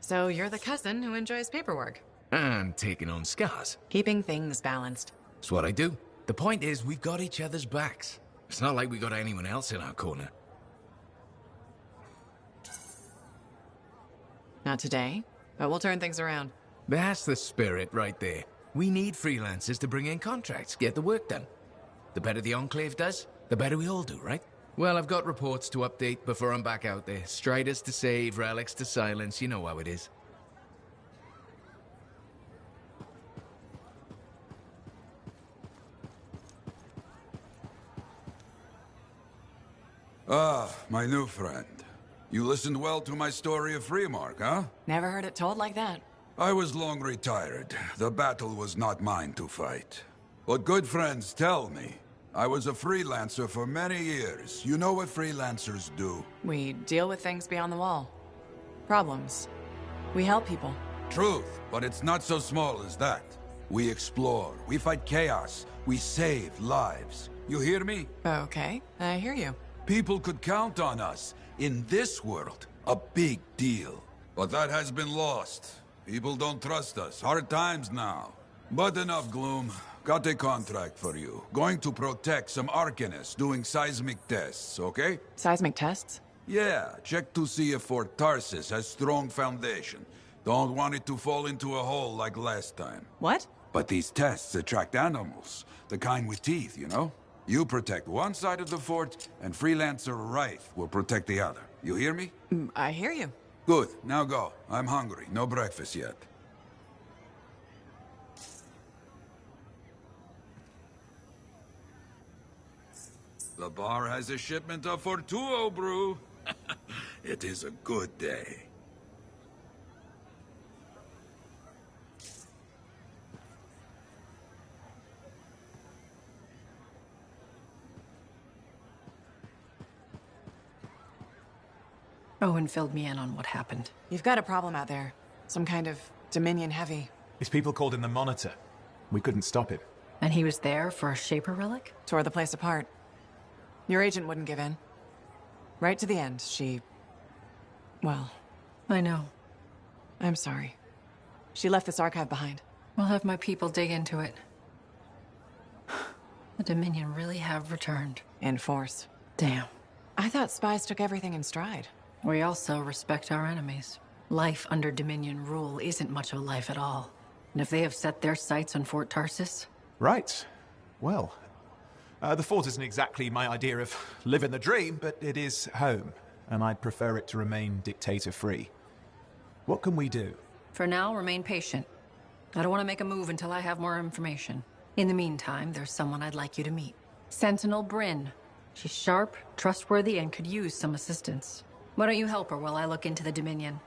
So you're the cousin who enjoys paperwork. And taking on scars. Keeping things balanced. That's what I do. The point is, we've got each other's backs. It's not like we got anyone else in our corner. Not today, but we'll turn things around. That's the spirit right there. We need freelancers to bring in contracts, get the work done. The better the Enclave does, the better we all do, right? Well, I've got reports to update before I'm back out there. Striders to save, relics to silence, you know how it is. Ah, my new friend. You listened well to my story of Freemark, huh? Never heard it told like that. I was long retired. The battle was not mine to fight. But good friends tell me. I was a freelancer for many years. You know what freelancers do? We deal with things beyond the wall. Problems. We help people. Truth, but it's not so small as that. We explore, we fight chaos, we save lives. You hear me? Okay, I hear you. People could count on us. In this world, a big deal. But that has been lost. People don't trust us. Hard times now. But enough gloom. Got a contract for you. Going to protect some Arcanists doing seismic tests, okay? Seismic tests? Yeah, check to see if Fort Tarsis has strong foundation. Don't want it to fall into a hole like last time. What? But these tests attract animals. The kind with teeth, you know? You protect one side of the fort, and Freelancer Wraith will protect the other. You hear me? I hear you. Good, now go. I'm hungry. No breakfast yet. The bar has a shipment of Fortuo brew. It is a good day. Owen filled me in on what happened. You've got a problem out there. Some kind of Dominion heavy. His people called him the Monitor. We couldn't stop him. And he was there for a Shaper relic? Tore the place apart. Your agent wouldn't give in. Right to the end, well, I know. I'm sorry. She left this archive behind. We'll have my people dig into it. The Dominion really have returned. In force. Damn. I thought spies took everything in stride. We also respect our enemies. Life under Dominion rule isn't much of a life at all. And if they have set their sights on Fort Tarsis... Right. Well, the fort isn't exactly my idea of living the dream, but it is home, and I'd prefer it to remain dictator-free. What can we do? For now, remain patient. I don't want to make a move until I have more information. In the meantime, there's someone I'd like you to meet. Sentinel Bryn. She's sharp, trustworthy, and could use some assistance. Why don't you help her while I look into the Dominion?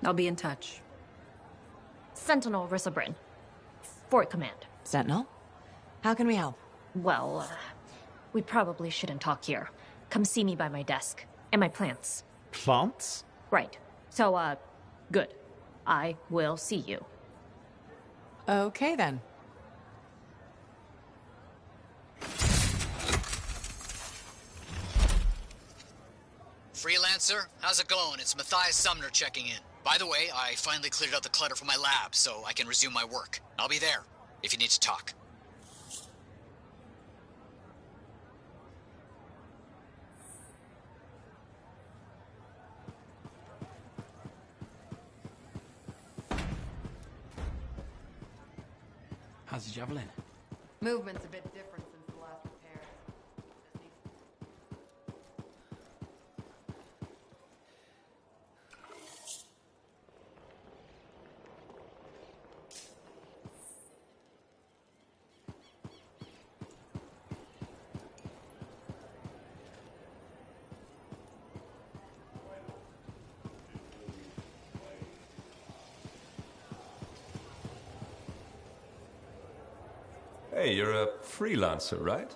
I'll be in touch. Sentinel Rissa Bryn. Fort Command. Sentinel? How can we help? Well, we probably shouldn't talk here. Come see me by my desk. And my plants. Plants? Right. So, good. I will see you. Okay, then. Freelancer, how's it going? It's Matthias Sumner checking in. By the way, I finally cleared out the clutter from my lab, so I can resume my work. I'll be there, if you need to talk. How's the javelin? Movement's a bit different since the last repair. Hey, you're a freelancer, right?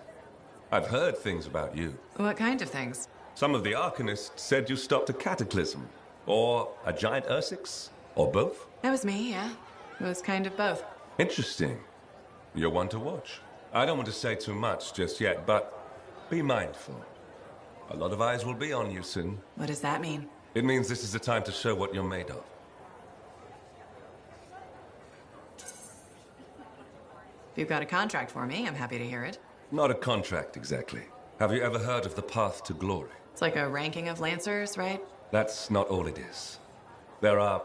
I've heard things about you. What kind of things? Some of the Arcanists said you stopped a cataclysm, or a giant Ursix, or both. That was me, yeah. It was kind of both. Interesting. You're one to watch. I don't want to say too much just yet, but be mindful. A lot of eyes will be on you soon. What does that mean? It means this is the time to show what you're made of. If you've got a contract for me, I'm happy to hear it. Not a contract, exactly. Have you ever heard of the Path to Glory? It's like a ranking of Lancers, right? That's not all it is. There are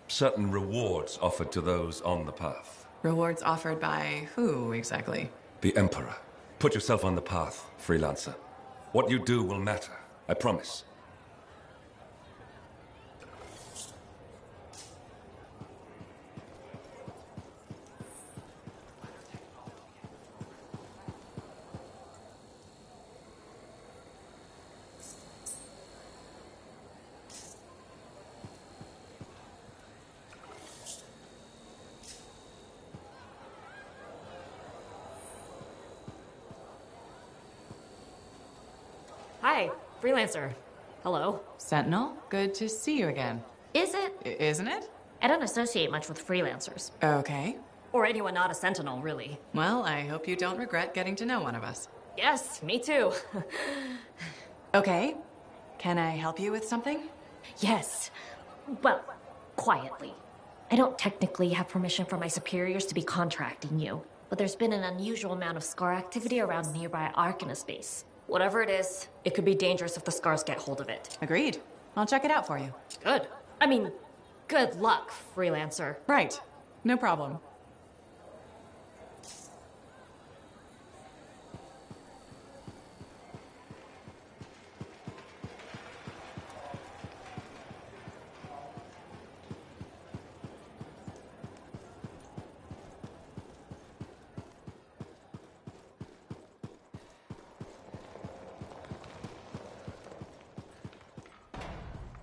certain rewards offered to those on the path. Rewards offered by who, exactly? The Emperor. Put yourself on the path, freelancer. What you do will matter, I promise. Hi, freelancer. Hello. Sentinel, good to see you again. Is it? Isn't it? I don't associate much with freelancers. Okay. Or anyone not a sentinel, really. Well, I hope you don't regret getting to know one of us. Yes, me too. Okay. Can I help you with something? Yes. Well, quietly. I don't technically have permission from my superiors to be contracting you, but there's been an unusual amount of Scar activity around nearby Arcanus base. Whatever it is, it could be dangerous if the Scars get hold of it. Agreed. I'll check it out for you. Good. I mean, good luck, freelancer. Right. No problem.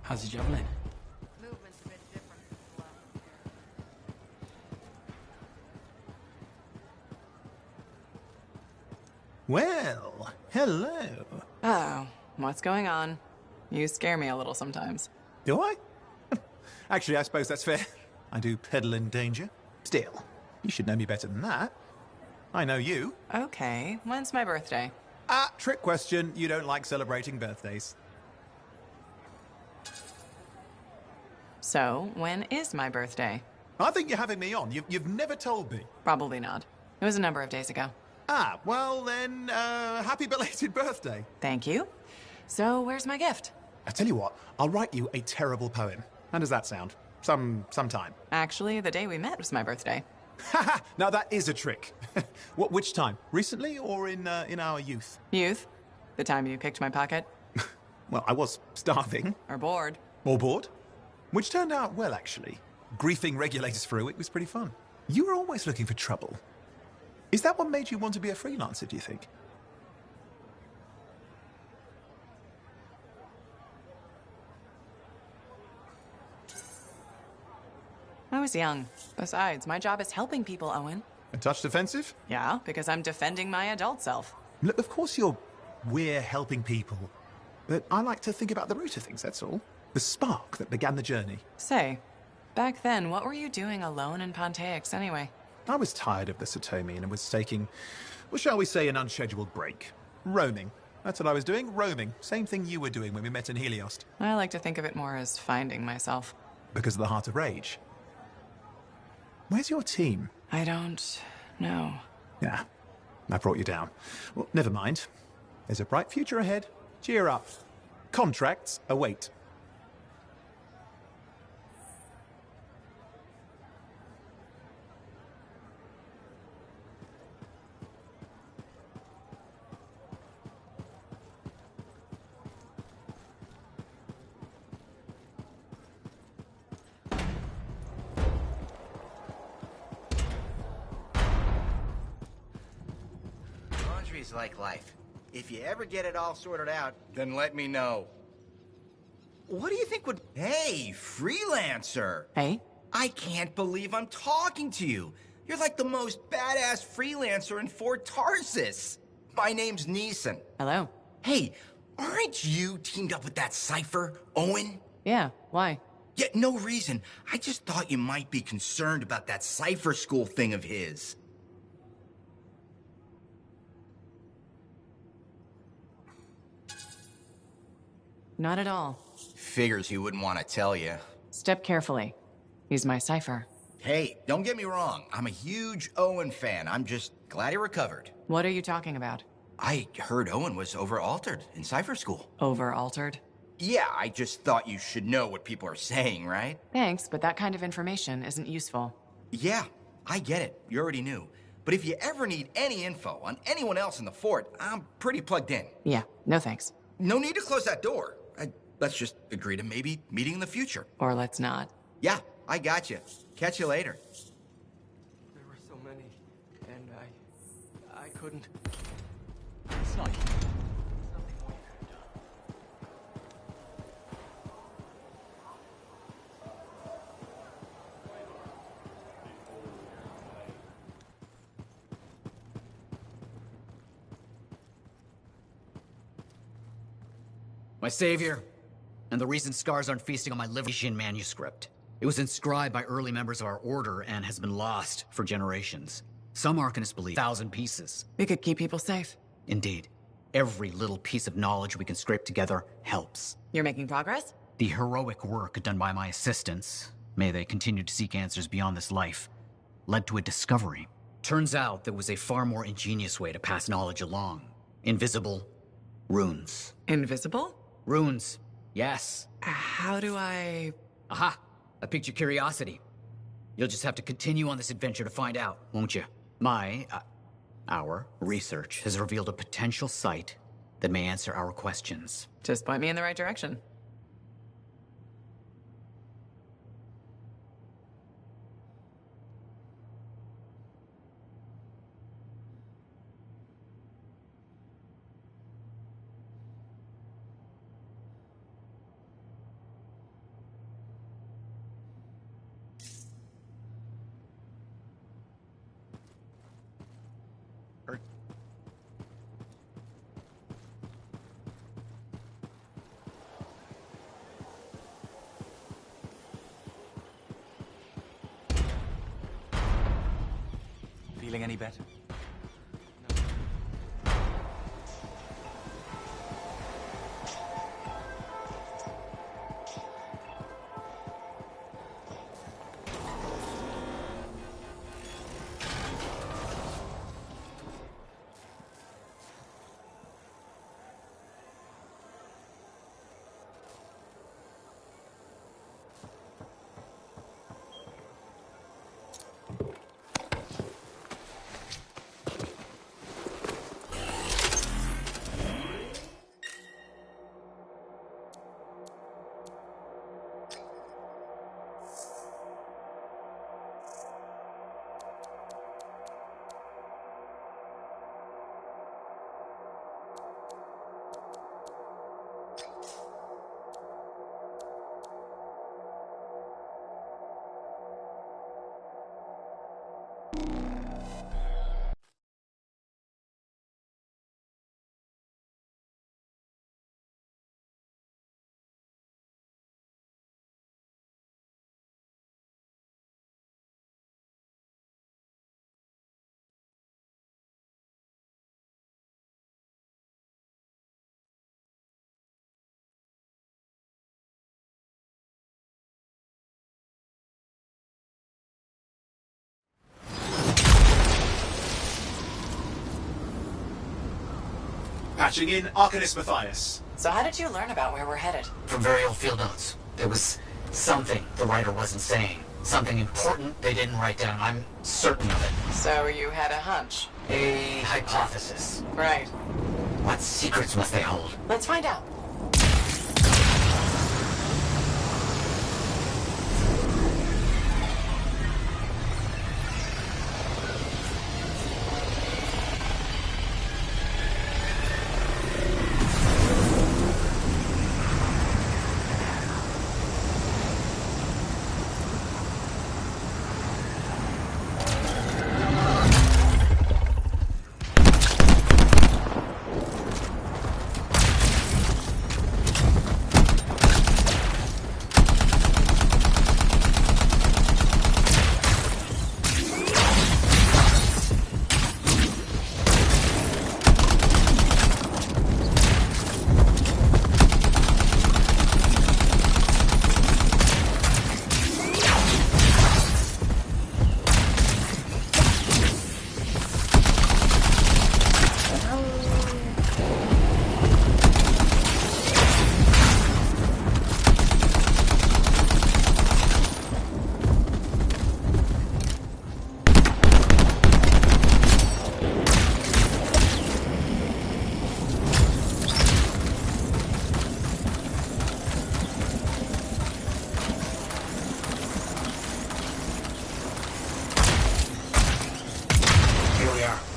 How's the javelin? Movement's a bit different from Well, hello. Oh, what's going on? You scare me a little sometimes. Do I? Actually, I suppose that's fair. I do peddle in danger. Still, you should know me better than that. I know you. Okay, when's my birthday? Ah, trick question. You don't like celebrating birthdays. So, when is my birthday? I think you're having me on. You've never told me. Probably not. It was a number of days ago. Ah, well then, happy belated birthday. Thank you. So, where's my gift? I tell you what, I'll write you a terrible poem. How does that sound? Sometime. Actually, the day we met was my birthday. Haha, now that is a trick. Which time? Recently or in our youth? Youth? The time you picked my pocket? Well, I was starving. Or bored? Or bored. Which turned out well, actually. Griefing regulators through it was pretty fun. You were always looking for trouble. Is that what made you want to be a freelancer, do you think? I was young. Besides, my job is helping people, Owen. A touch defensive? Yeah, because I'm defending my adult self. Look, of course we're helping people. But I like to think about the root of things, that's all. The spark that began the journey. Say, back then, what were you doing alone in Pontaix anyway? I was tired of the Satomi and was taking, well, shall we say, an unscheduled break. Roaming. That's what I was doing, roaming. Same thing you were doing when we met in Heliost. I like to think of it more as finding myself. Because of the Heart of Rage. Where's your team? I don't know. Yeah, I brought you down. Well, never mind. There's a bright future ahead. Cheer up. Contracts await. Laundry's like life. If you ever get it all sorted out, then let me know. What do you think would... Hey, freelancer! Hey? I can't believe I'm talking to you. You're like the most badass freelancer in Fort Tarsus. My name's Neeson. Hello. Hey, aren't you teamed up with that Cypher, Owen? Yeah, why? Yeah, no reason. I just thought you might be concerned about that Cypher school thing of his. Not at all. Figures he wouldn't want to tell you. Step carefully. He's my cipher. Hey, don't get me wrong. I'm a huge Owen fan. I'm just glad he recovered. What are you talking about? I heard Owen was over-altered in Cypher School. Over-altered? Yeah, I just thought you should know what people are saying, right? Thanks, but that kind of information isn't useful. Yeah, I get it. You already knew. But if you ever need any info on anyone else in the fort, I'm pretty plugged in. Yeah, no thanks. No need to close that door. Let's just agree to maybe meeting in the future. Or let's not. Yeah, I got you. Catch you later. There were so many, and I couldn't. It's not. My savior, and the reason scars aren't feasting on my Livian manuscript. It was inscribed by early members of our order and has been lost for generations. Some arcanists believe 1,000 pieces. We could keep people safe. Indeed. Every little piece of knowledge we can scrape together helps. You're making progress? The heroic work done by my assistants, may they continue to seek answers beyond this life, led to a discovery. Turns out there was a far more ingenious way to pass knowledge along. Invisible runes. Invisible? Runes, yes. How do I... Aha! I piqued your curiosity. You'll just have to continue on this adventure to find out, won't you? Our research has revealed a potential site that may answer our questions. Just point me in the right direction. Feeling any better? Patching in Arcanist Matthias. So how did you learn about where we're headed? From very old field notes. There was something the writer wasn't saying. Something important they didn't write down. I'm certain of it. So you had a hunch? A hypothesis. Right. What secrets must they hold? Let's find out.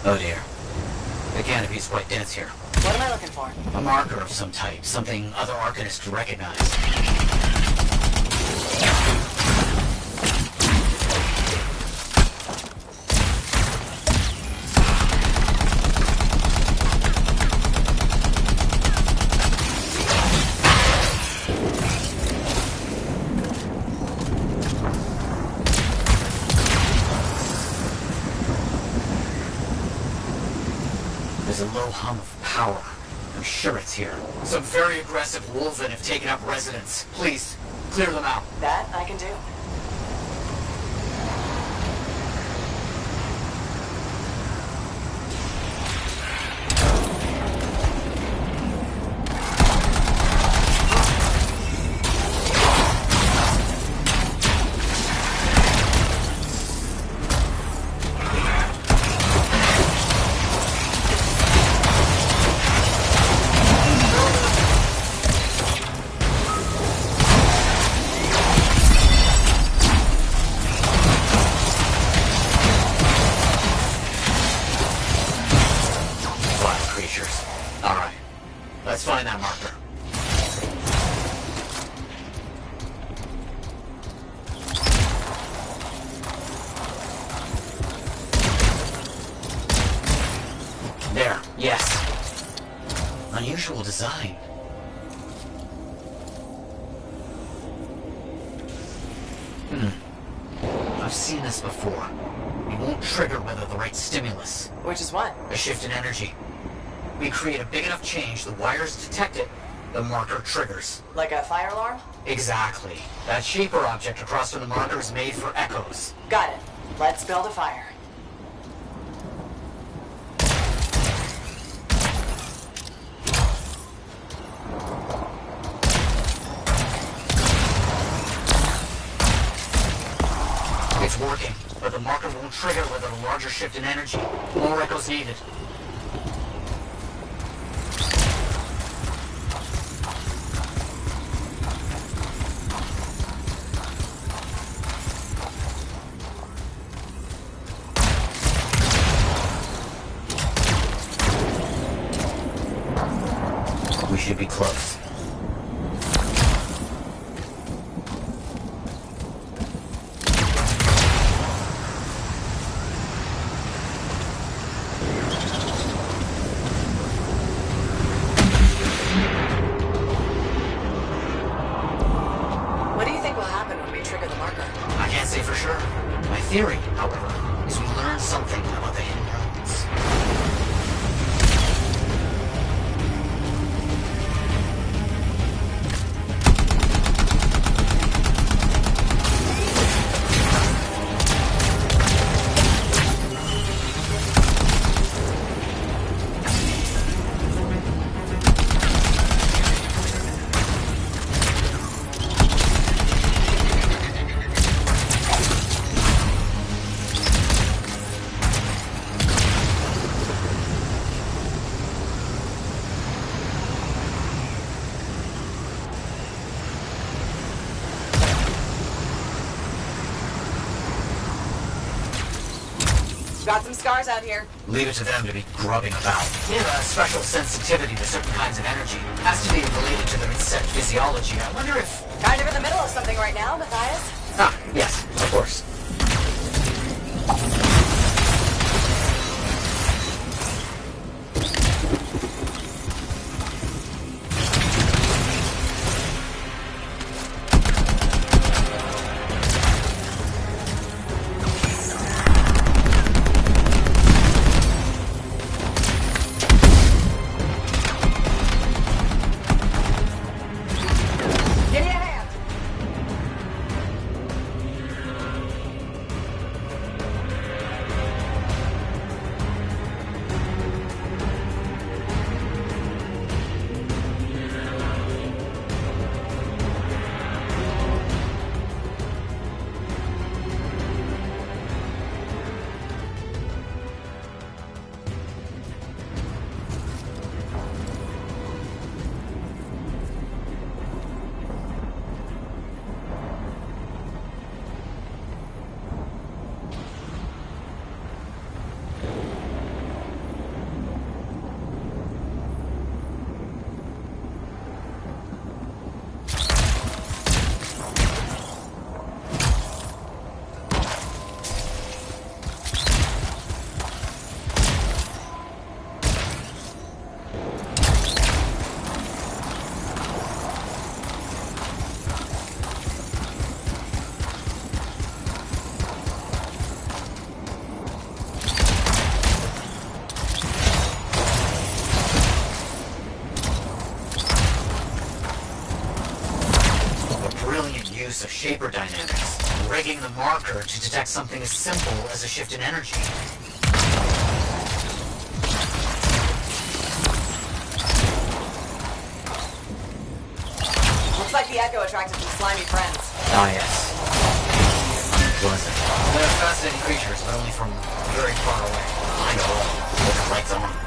Oh dear. The canopy's quite dense here. What am I looking for? A marker of some type, something other Arcanists could recognize. There's a low hum of power. I'm sure it's here. Some very aggressive wolven have taken up residence. Please, clear them out. That I can do. Alright, let's find that marker. There, yes. Unusual design. I've seen this before. It won't trigger whether the right stimulus. Which is what? A shift in energy. We create a big enough change, the wires detect it, the marker triggers. Like a fire alarm? Exactly. That shaper object across from the marker is made for echoes. Got it. Let's build a fire. It's working, but the marker won't trigger without a larger shift in energy. More echoes needed. We should be close. What do you think will happen when we trigger the marker? I can't say for sure. My theory, however, is we learn something about the hidden realms. Got some scars out here. Leave it to them to be grubbing about. They have a special sensitivity to certain kinds of energy. Has to be related to their insect physiology. I wonder if... Kind of in the middle of something right now, Matthias. Ah, yes, of course. Give me a hand. dynamics, rigging the marker to detect something as simple as a shift in energy. Looks like the Echo attracted some slimy friends. Ah, yes. Unpleasant. They're fascinating creatures, but only from very far away. I know. With the lights on.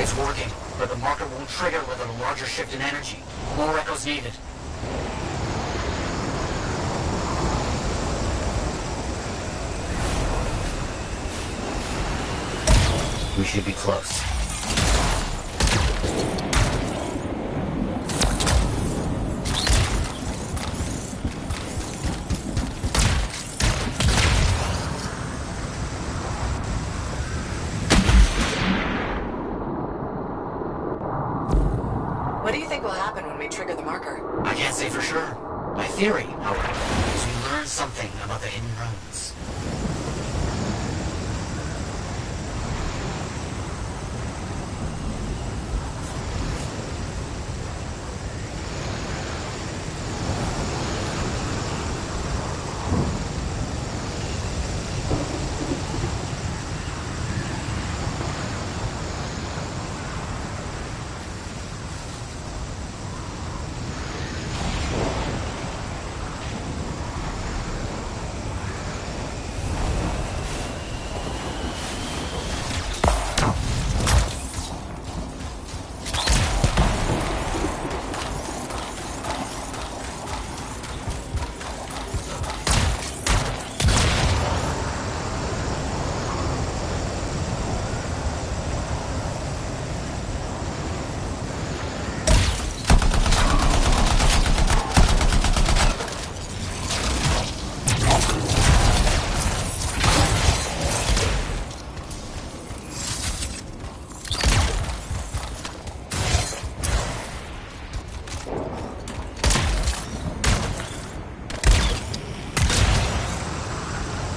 It's working, but the marker won't trigger without a larger shift in energy. More echoes needed. We should be close. What do you think will happen when we trigger the marker? I can't say for sure. My theory, however, is we learn something about the hidden runes.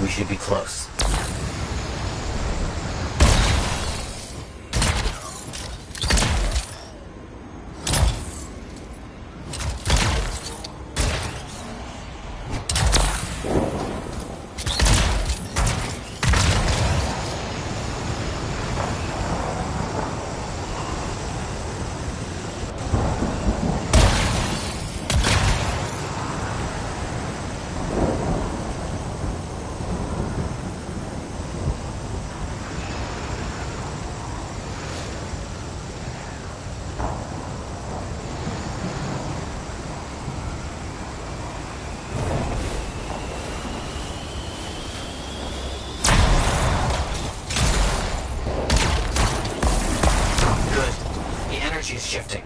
We should be close. She's shifting.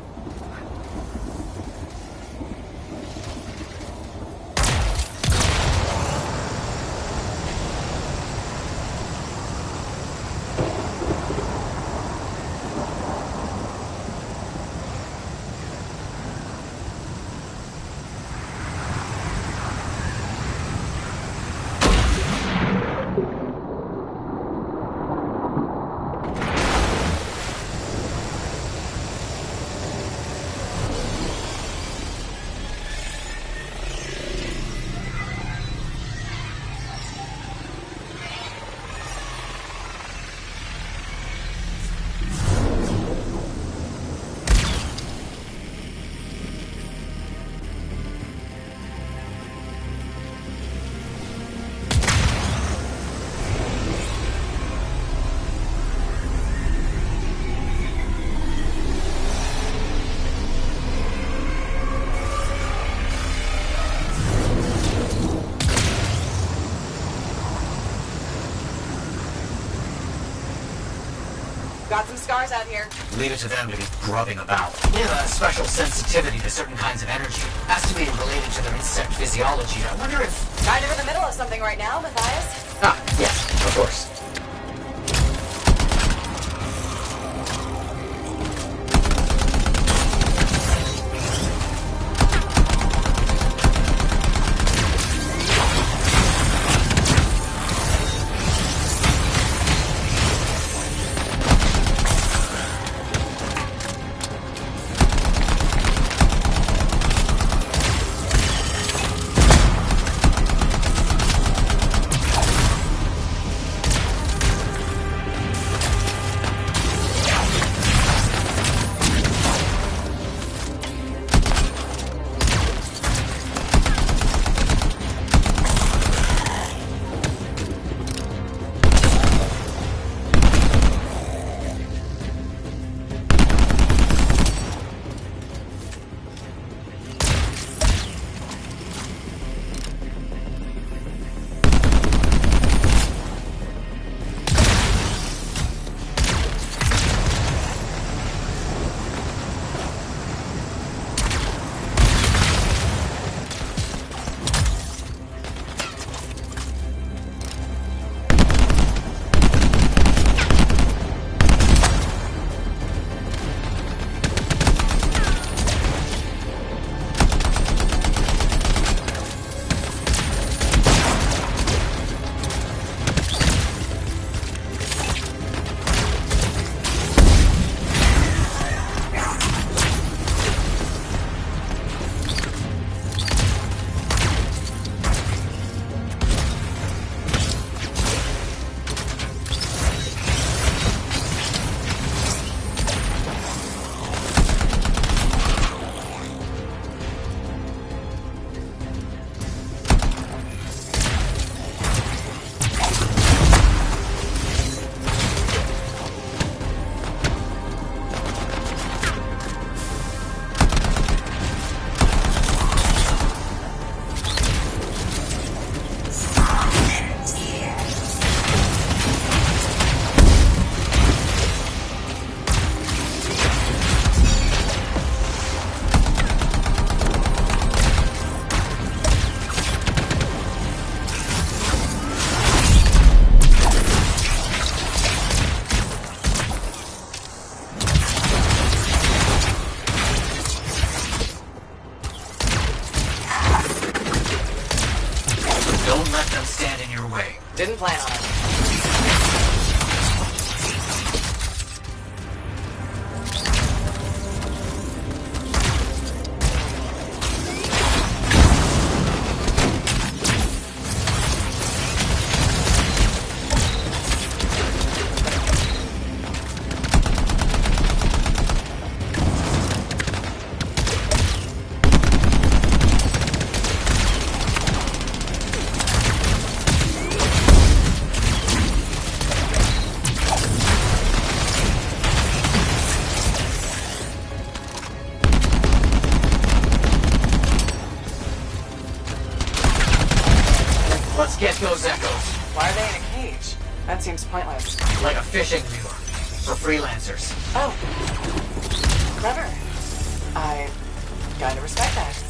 Got some scars out here. Leave it to them to be grubbing about. They have a special sensitivity to certain kinds of energy. Has to be related to their insect physiology. I wonder if... Kind of in the middle of something right now, Matthias. Ah, yes, of course. plan on it. Let's get those echoes. Why are they in a cage? That seems pointless. Like a fishing lure. For freelancers. Oh. Clever. I gotta respect that.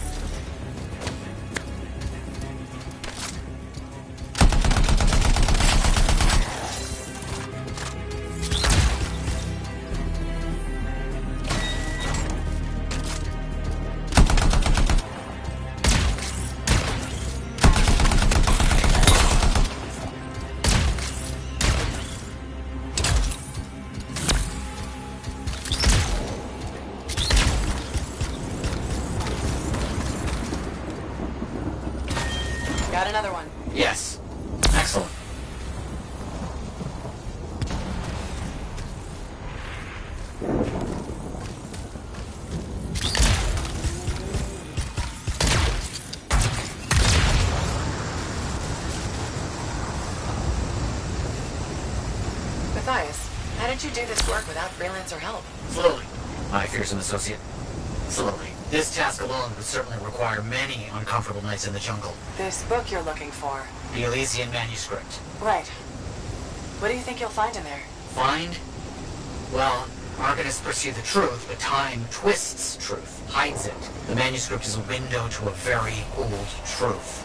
Got another one. Yes. Excellent. Matthias, how did you do this work without freelancer help? Slowly. My fearsome associate. Slowly. This task alone would certainly require many uncomfortable nights in the jungle. This book you're looking for. The Elysian manuscript. Right. What do you think you'll find in there? Find? Well, arcanists pursue the truth, but time twists truth, hides it. The manuscript is a window to a very old truth.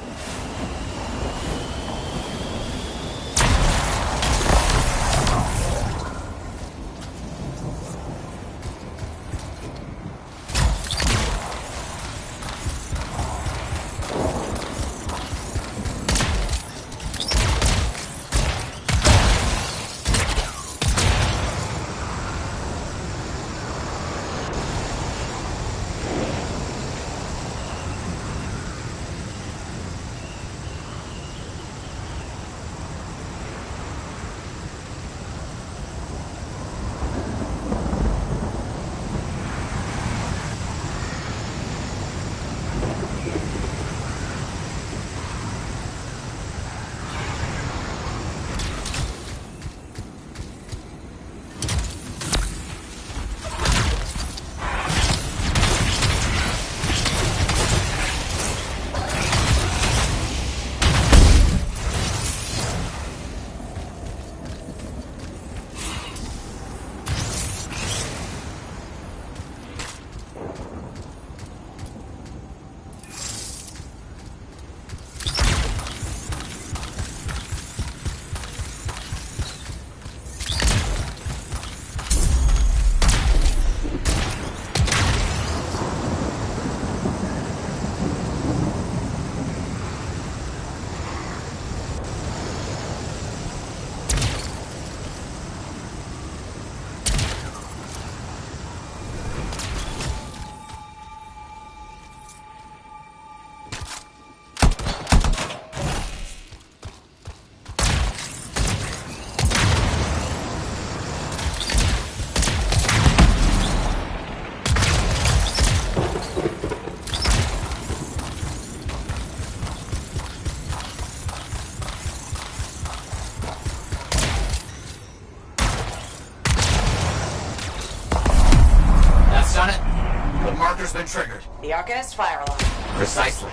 Marker's been triggered. The Arcanist fire alarm. Precisely.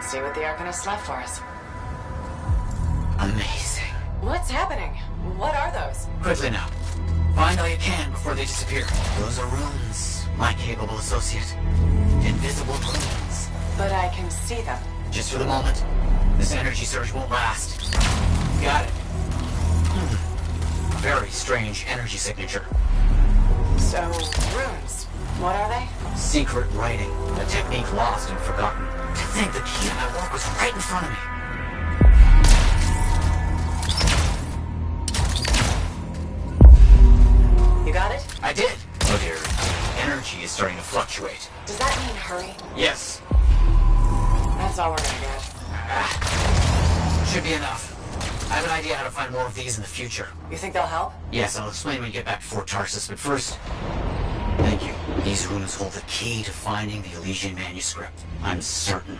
Let's see what the Arcanists left for us. Amazing. What's happening? What are those? Quickly now. Find all you can before they disappear. Those are runes, my capable associate. Invisible runes. But I can see them. Just for the moment. This energy surge won't last. Got it. Very strange energy signature. So, runes. What are they? Secret writing. A technique lost and forgotten. To think the key to my work was right in front of me. You got it? I did. Oh dear. Energy is starting to fluctuate. Does that mean hurry? Yes. That's all we're gonna get. Should be enough. I have an idea how to find more of these in the future. You think they'll help? Yes, I'll explain when we get back to Fort Tarsus, but first... Thank you. These runes hold the key to finding the Elysian manuscript. I'm certain.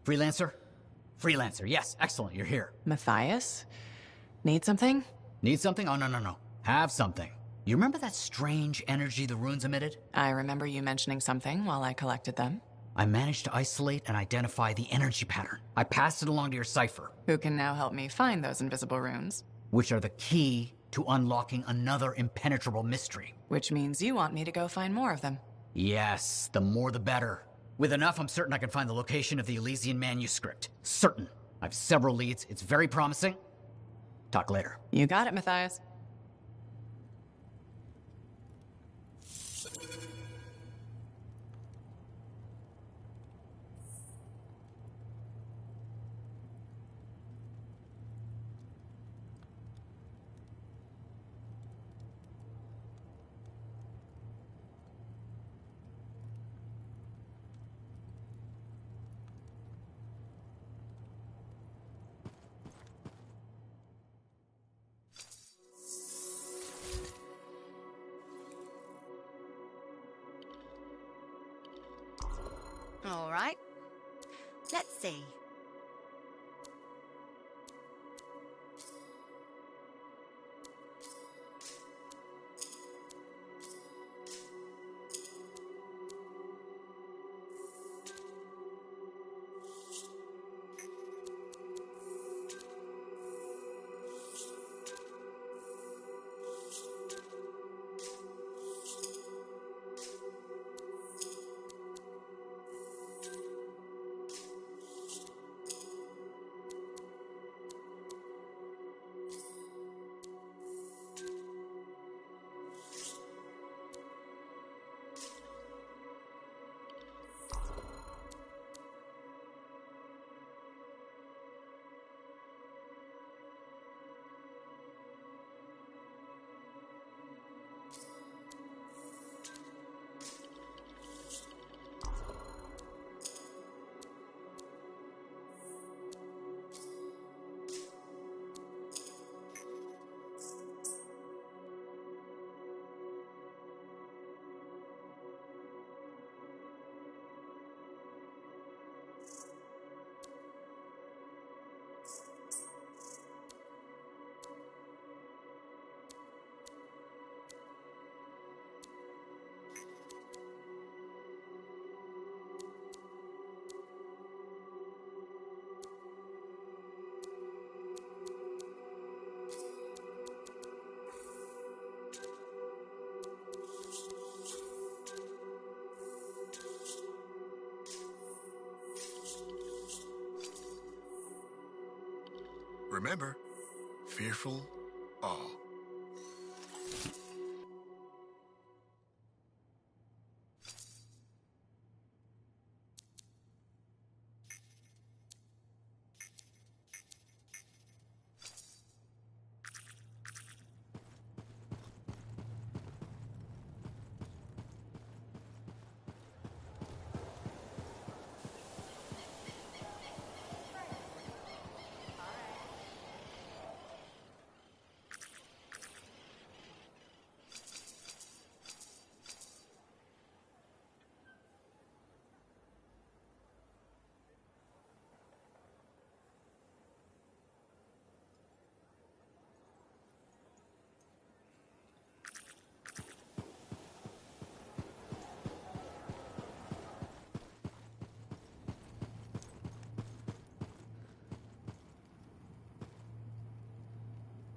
Freelancer? Freelancer, yes, excellent, you're here. Matthias? Need something? Need something? Oh, no. Have something. You remember that strange energy the runes emitted? I remember you mentioning something while I collected them. I managed to isolate and identify the energy pattern. I passed it along to your cipher. Who can now help me find those invisible runes? Which are the key to unlocking another impenetrable mystery. Which means you want me to go find more of them. Yes, the more the better. With enough, I'm certain I can find the location of the Elysian manuscript. Certain. I have several leads. It's very promising. Talk later. You got it, Matthias. All right. Let's see. Remember, fearful, awe.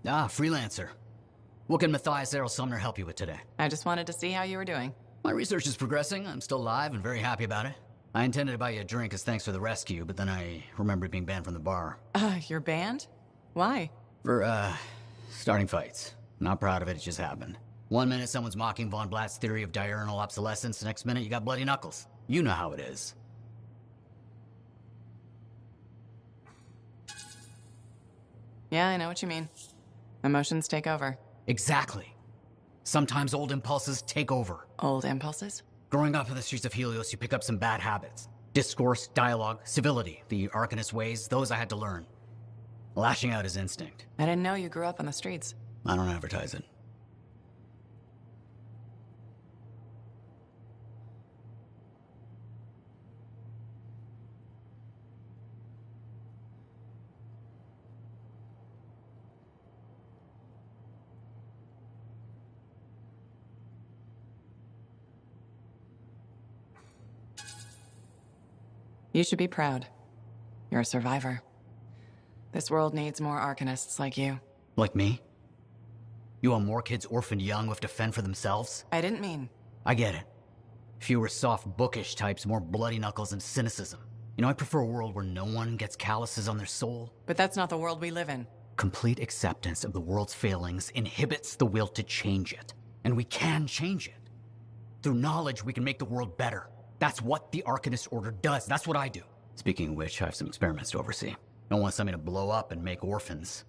Ah, freelancer. What can Matthias Errol Sumner help you with today? I just wanted to see how you were doing. My research is progressing. I'm still alive and very happy about it. I intended to buy you a drink as thanks for the rescue, but then I remembered being banned from the bar. You're banned? Why? For, starting fights. Not proud of it, it just happened. One minute someone's mocking Von Blatt's theory of diurnal obsolescence, the next minute you got bloody knuckles. You know how it is. Yeah, I know what you mean. Emotions take over. Exactly. Sometimes old impulses take over. Old impulses? Growing up in the streets of Helios, you pick up some bad habits. Discourse, dialogue, civility, the Arcanist ways, those I had to learn. Lashing out is instinct. I didn't know you grew up on the streets. I don't advertise it. You should be proud. You're a survivor. This world needs more Arcanists like you. Like me? You want more kids orphaned young who have to fend for themselves? I didn't mean... I get it. Fewer soft, bookish types, more bloody knuckles and cynicism. You know, I prefer a world where no one gets calluses on their soul. But that's not the world we live in. Complete acceptance of the world's failings inhibits the will to change it. And we can change it. Through knowledge, we can make the world better. That's what the Arcanist Order does. That's what I do. Speaking of which, I have some experiments to oversee. Don't want something to blow up and make orphans.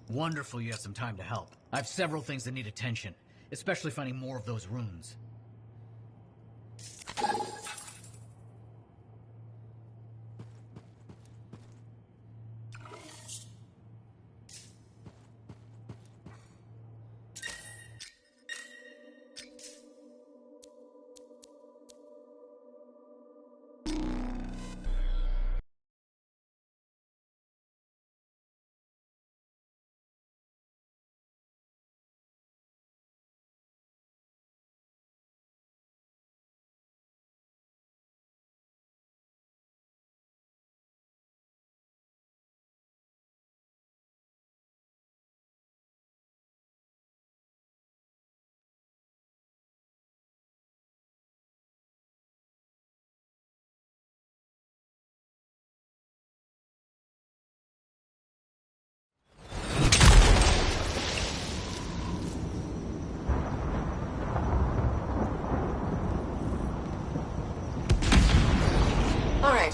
Wonderful you have some time to help. I have several things that need attention, especially finding more of those runes.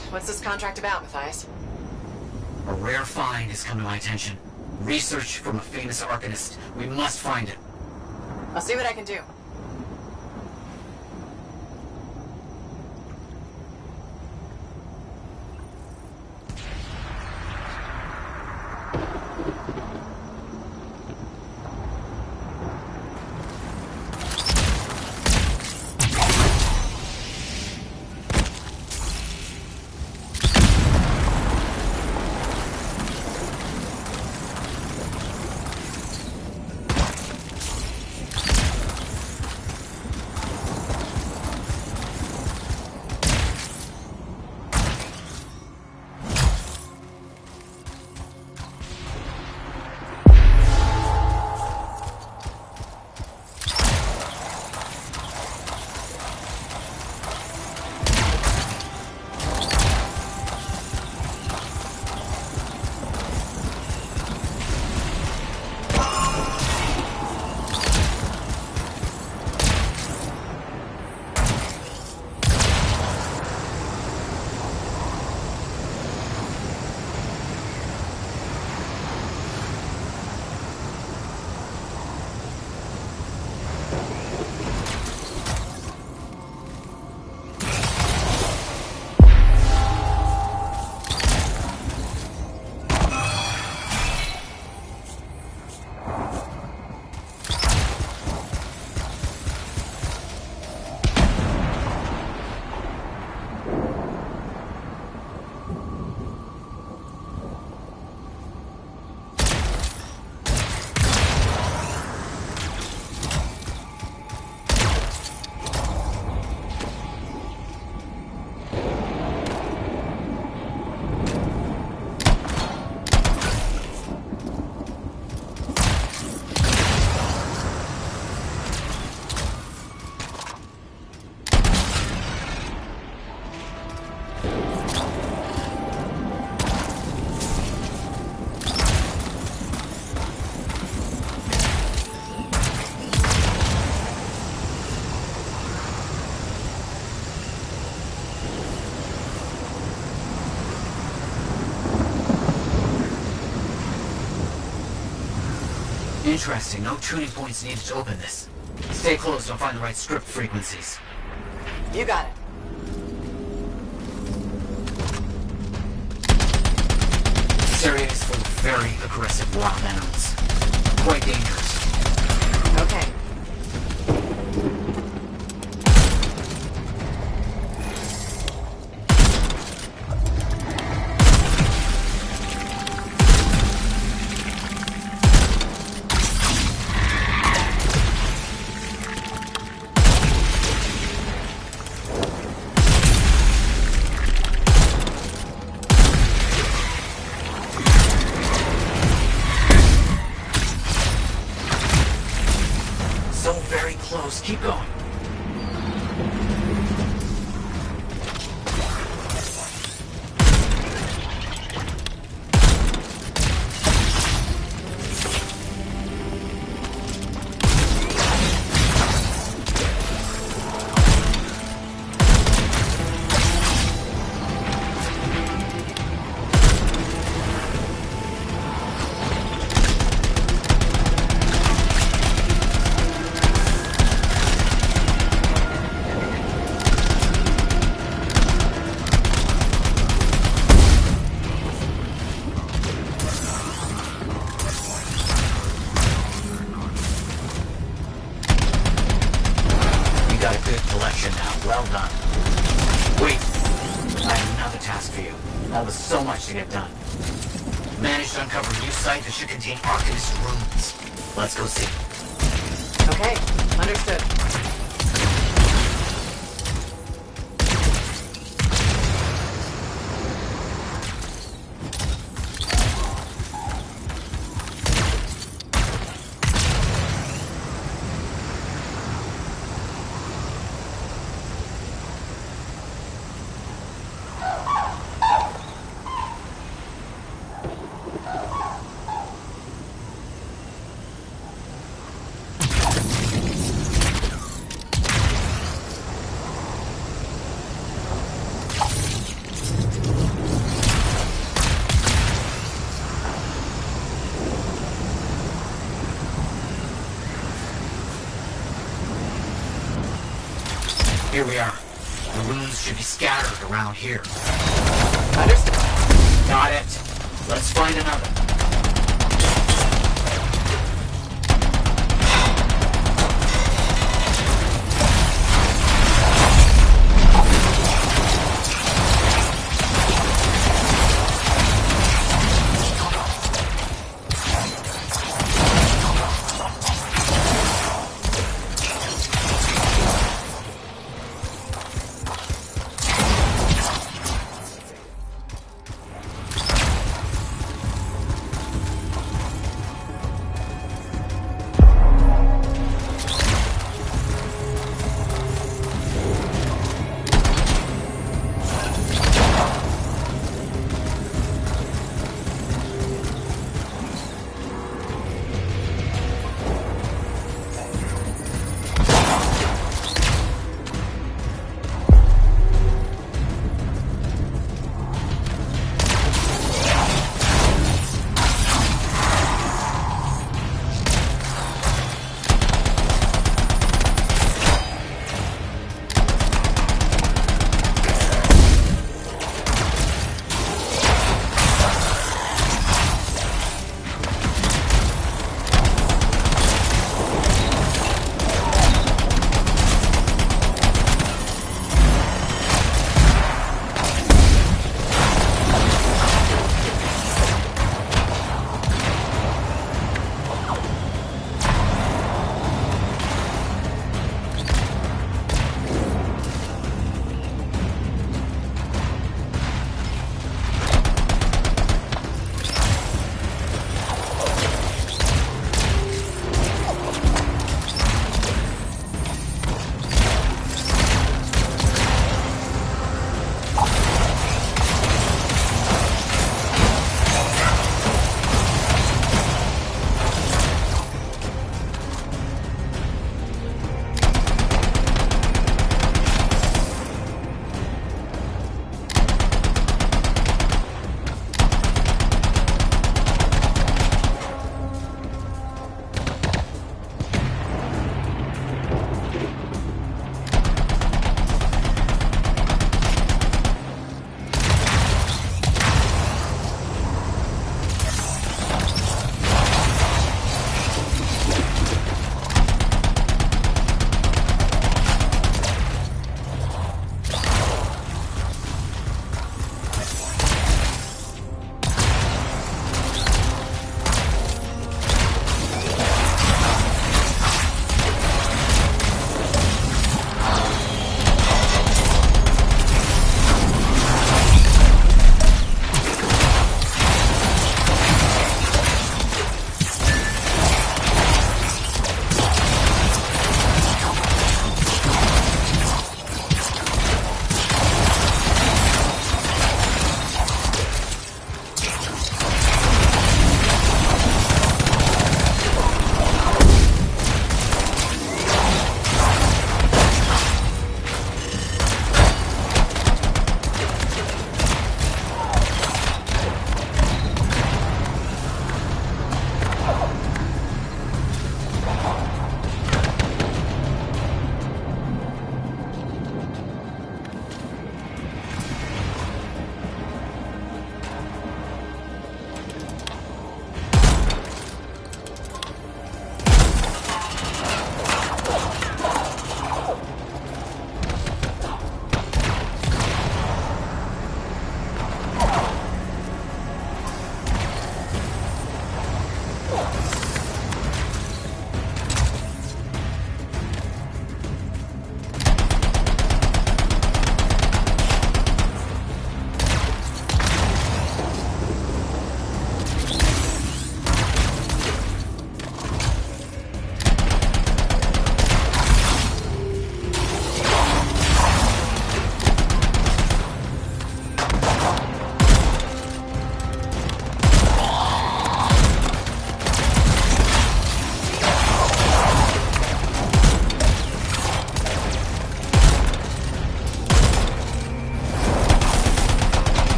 right. What's this contract about, Matthias? A rare find has come to my attention. Research from a famous arcanist. We must find it. I'll see what I can do. Interesting. No tuning points needed to open this. Stay close, I'll find the right script frequencies. You got it. This area is full of very aggressive wild animals. Quite dangerous. Okay. Keep going. Well done. Wait, I have another task for you. That was so much to get done. Managed to uncover a new site that should contain Arcanist runes. Let's go see. Okay, understood. Here we are. The runes should be scattered around here. Understood. Got it. Let's find another.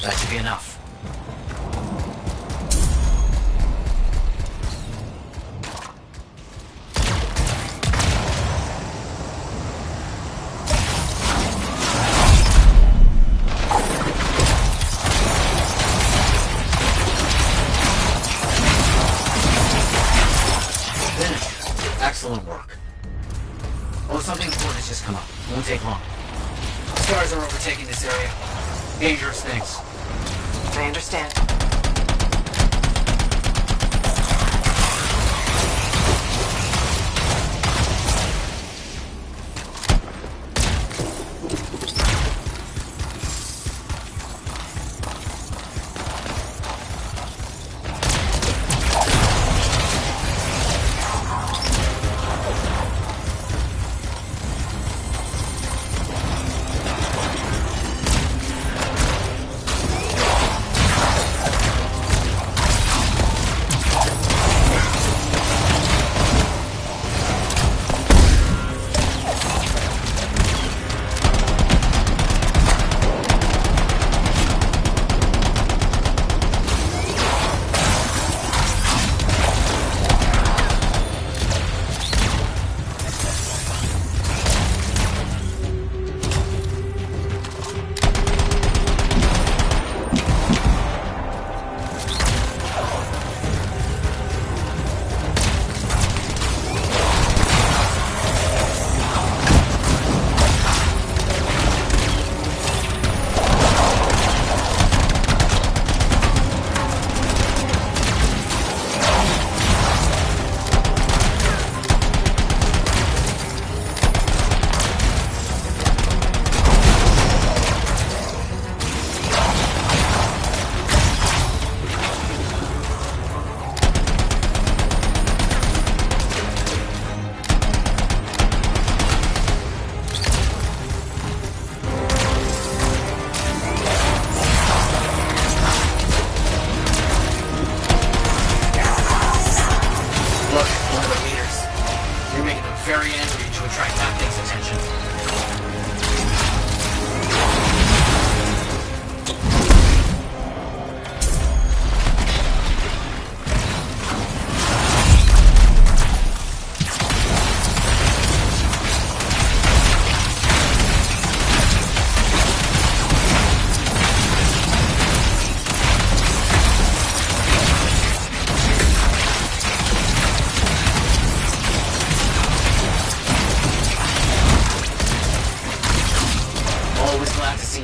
That should be enough. Finished. Excellent work. Oh, something important has just come up. Won't take long. Stars are overtaking this area. Dangerous things. I understand.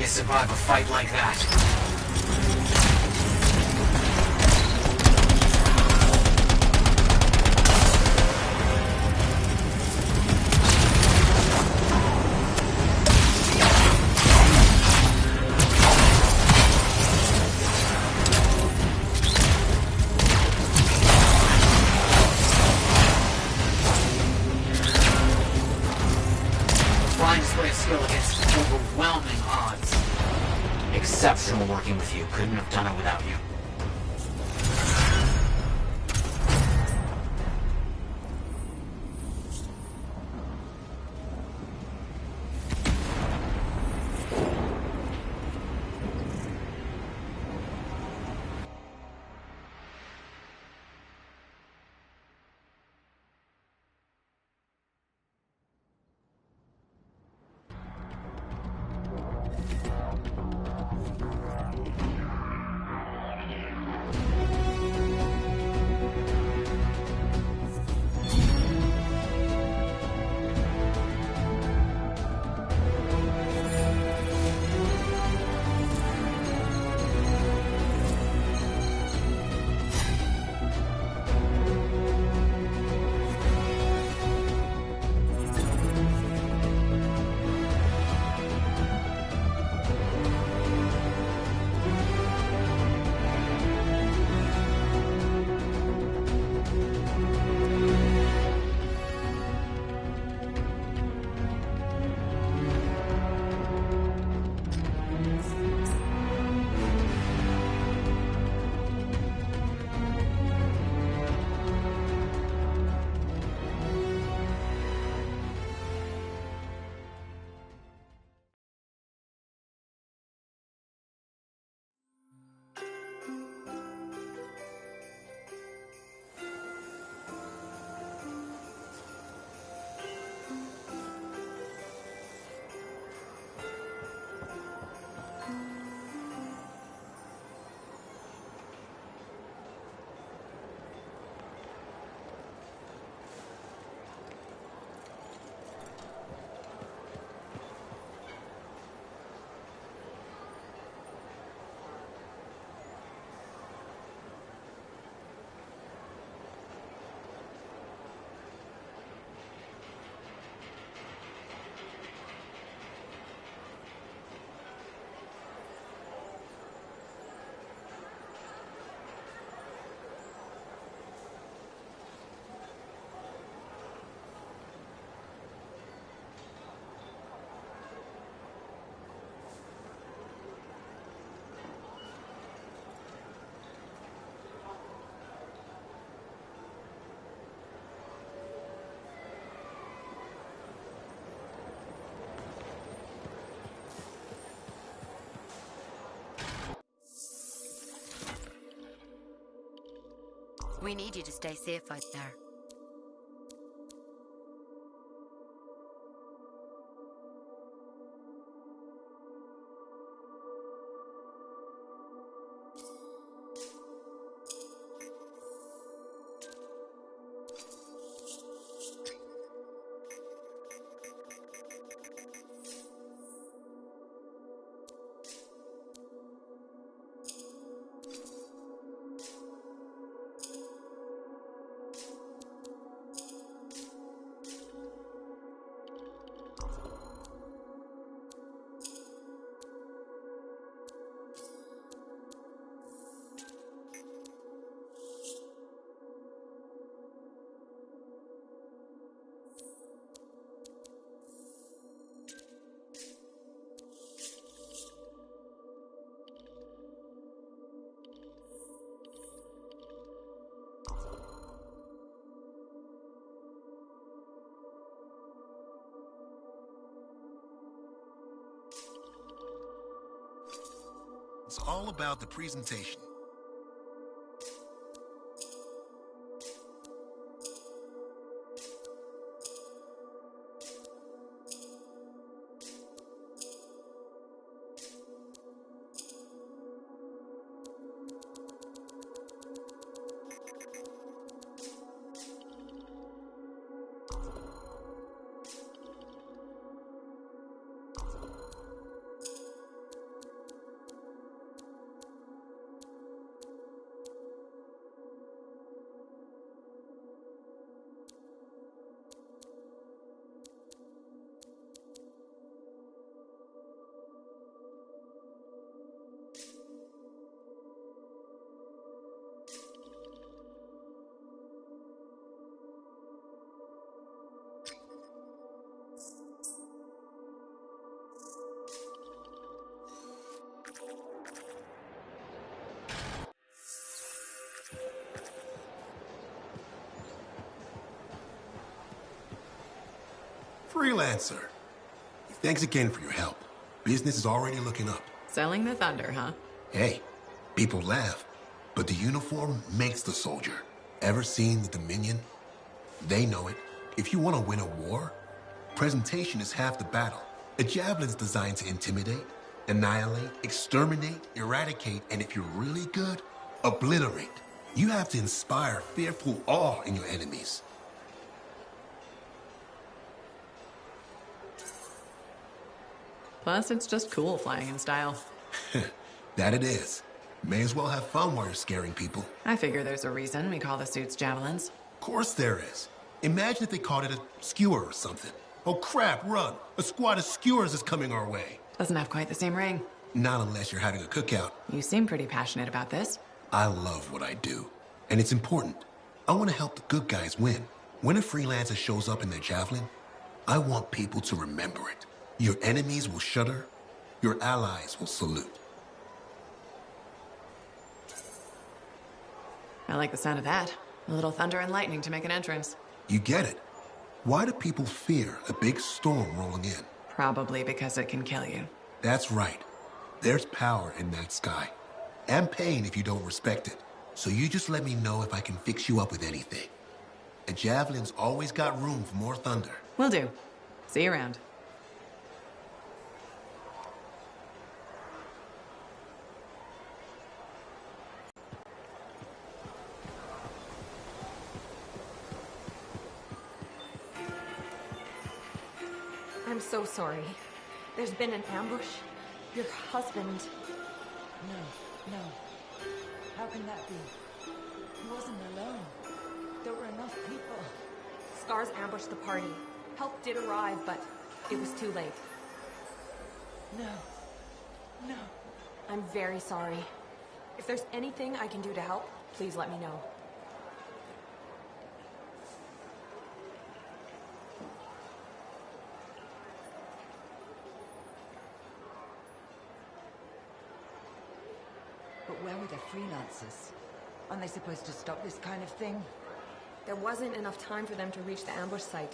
Survive a fight like that. Flying display of skill against overwhelming odds. Exceptional working with you. Couldn't have done it without you. We need you to stay safe out there. It's all about the presentation. Freelancer. Thanks again for your help. Business is already looking up. Selling the thunder, huh? Hey, people laugh, but the uniform makes the soldier. Ever seen the Dominion? They know it. If you want to win a war, presentation is half the battle. A javelin's designed to intimidate, annihilate, exterminate, eradicate, and if you're really good, obliterate. You have to inspire fearful awe in your enemies. Plus, it's just cool flying in style. That it is. May as well have fun while you're scaring people. I figure there's a reason we call the suits javelins. Of course there is. Imagine if they called it a skewer or something. Oh crap, run! A squad of skewers is coming our way. Doesn't have quite the same ring. Not unless you're having a cookout. You seem pretty passionate about this. I love what I do. And it's important. I want to help the good guys win. When a freelancer shows up in their javelin, I want people to remember it. Your enemies will shudder. Your allies will salute. I like the sound of that. A little thunder and lightning to make an entrance. You get it. Why do people fear a big storm rolling in? Probably because it can kill you. That's right. There's power in that sky. And pain if you don't respect it. So you just let me know if I can fix you up with anything. A javelin's always got room for more thunder. Will do. See you around. I'm so sorry. There's been an ambush. Your husband... No. How can that be? He wasn't alone. There were enough people. Scars ambushed the party. Help did arrive, but it was too late. No. I'm very sorry. If there's anything I can do to help, please let me know. But where were the freelancers? Aren't they supposed to stop this kind of thing? There wasn't enough time for them to reach the ambush site.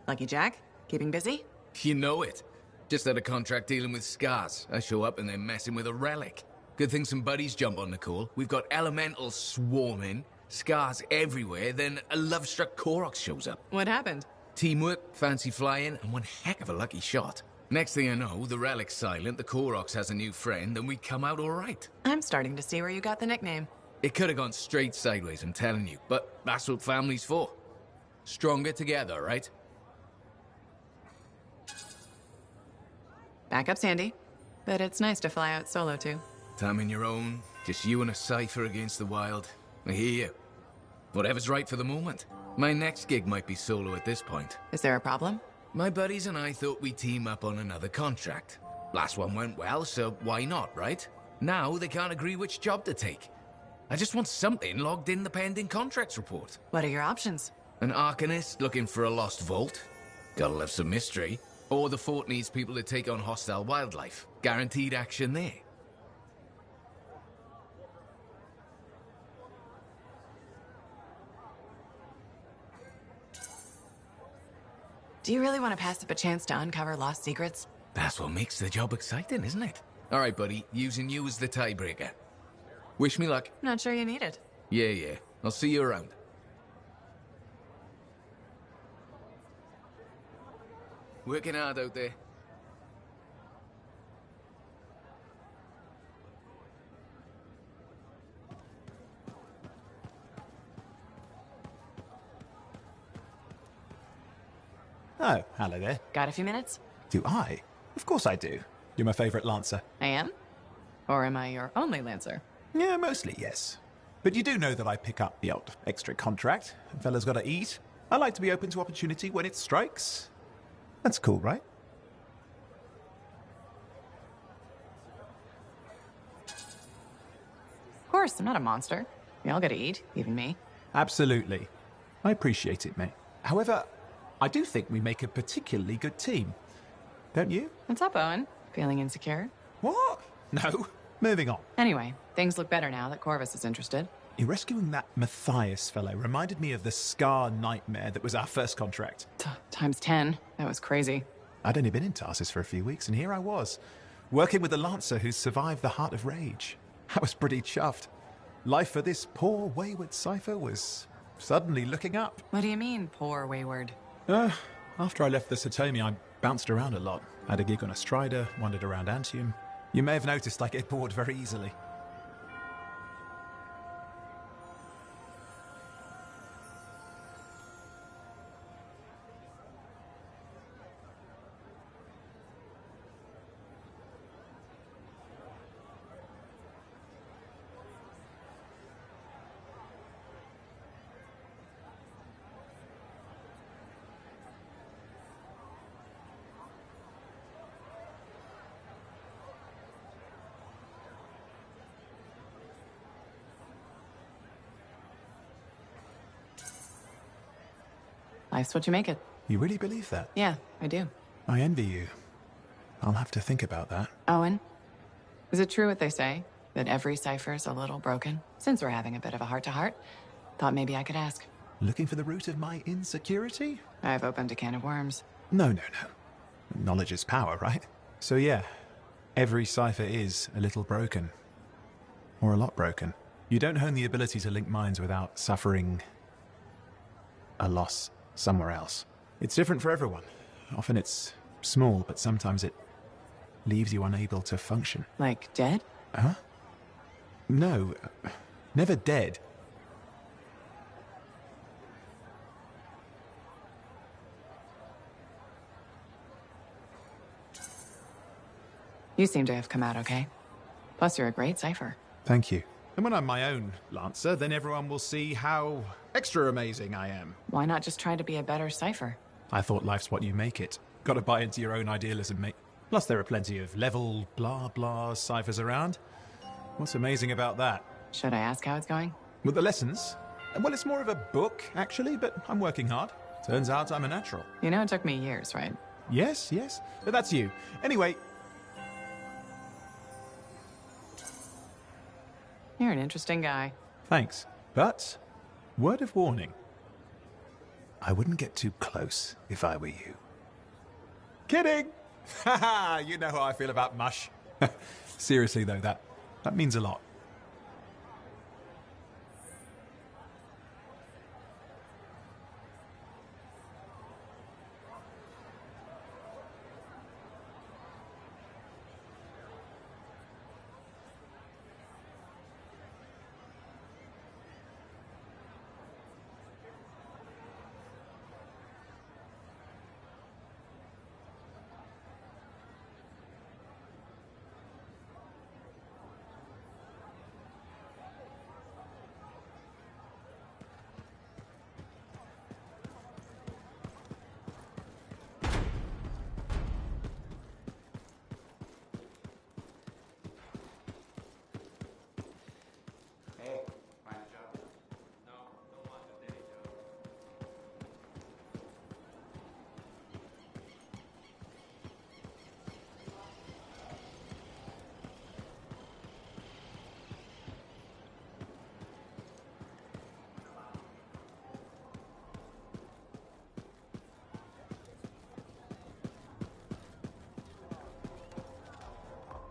Lucky Jack? Keeping busy? You know it. Just had a contract dealing with scars. I show up and they're messing with a relic. Good thing some buddies jump on the call. We've got elementals swarming, scars everywhere, then a love-struck Koroks shows up. What happened? Teamwork, fancy flying, and one heck of a lucky shot. Next thing I know, the relic's silent, the Koroks has a new friend, and we come out all right. I'm starting to see where you got the nickname. It could have gone straight sideways, I'm telling you, but that's what family's for. Stronger together, right? Backup's handy, but it's nice to fly out solo too. Time in your own, just you and a cipher against the wild. I hear you. Whatever's right for the moment. My next gig might be solo at this point. Is there a problem? My buddies and I thought we'd team up on another contract. Last one went well, so why not, right? Now they can't agree which job to take. I just want something logged in the pending contracts report. What are your options? An Arcanist looking for a lost vault. Gotta love some mystery. Or the fort needs people to take on hostile wildlife. Guaranteed action there. Do you really want to pass up a chance to uncover lost secrets? That's what makes the job exciting, isn't it? All right, buddy. Using you as the tiebreaker. Wish me luck. Not sure you need it. Yeah. I'll see you around. Working hard out there. Oh, hello there. Got a few minutes? Do I? Of course I do. You're my favorite Lancer. I am? Or am I your only Lancer? Yeah, mostly, yes. But you do know that I pick up the odd extra contract. Fella's gotta eat. I like to be open to opportunity when it strikes. That's cool, right? Of course, I'm not a monster. We all gotta eat, even me. Absolutely. I appreciate it, mate. However, I do think we make a particularly good team. Don't you? What's up, Owen? Feeling insecure? What? No. Moving on. Anyway, things look better now that Corvus is interested. You rescuing that Matthias fellow reminded me of the Scar nightmare that was our first contract. Times 10. That was crazy. I'd only been in Tarsus for a few weeks, and here I was, working with a Lancer who's survived the Heart of Rage. I was pretty chuffed. Life for this poor, wayward cipher was suddenly looking up. What do you mean, poor wayward? After I left the Satomi, I bounced around a lot. Had a gig on a Strider, wandered around Antium. You may have noticed I get bored very easily. Life's what you make it. You really believe that? Yeah, I do. I envy you. I'll have to think about that. Owen, is it true what they say? That every cipher's a little broken? Since we're having a bit of a heart-to-heart, thought maybe I could ask. Looking for the root of my insecurity? I've opened a can of worms. No. Knowledge is power, right? So yeah, every cipher is a little broken. Or a lot broken. You don't hone the ability to link minds without suffering a loss somewhere else. It's different for everyone. Often it's small, but sometimes it leaves you unable to function. Like dead? Huh? No, never dead. You seem to have come out okay. Plus, you're a great cipher. Thank you. And when I'm my own Lancer, then everyone will see how extra amazing I am. Why not just try to be a better cipher? I thought life's what you make it. Gotta buy into your own idealism, mate. Plus, there are plenty of level blah ciphers around. What's amazing about that? Should I ask how it's going? With the lessons? Well, it's more of a book, actually, but I'm working hard. Turns out I'm a natural. You know it took me years, right? Yes. But that's you. Anyway... You're an interesting guy. Thanks. But, word of warning. I wouldn't get too close if I were you. Kidding! Haha, you know how I feel about mush. Seriously though, that means a lot.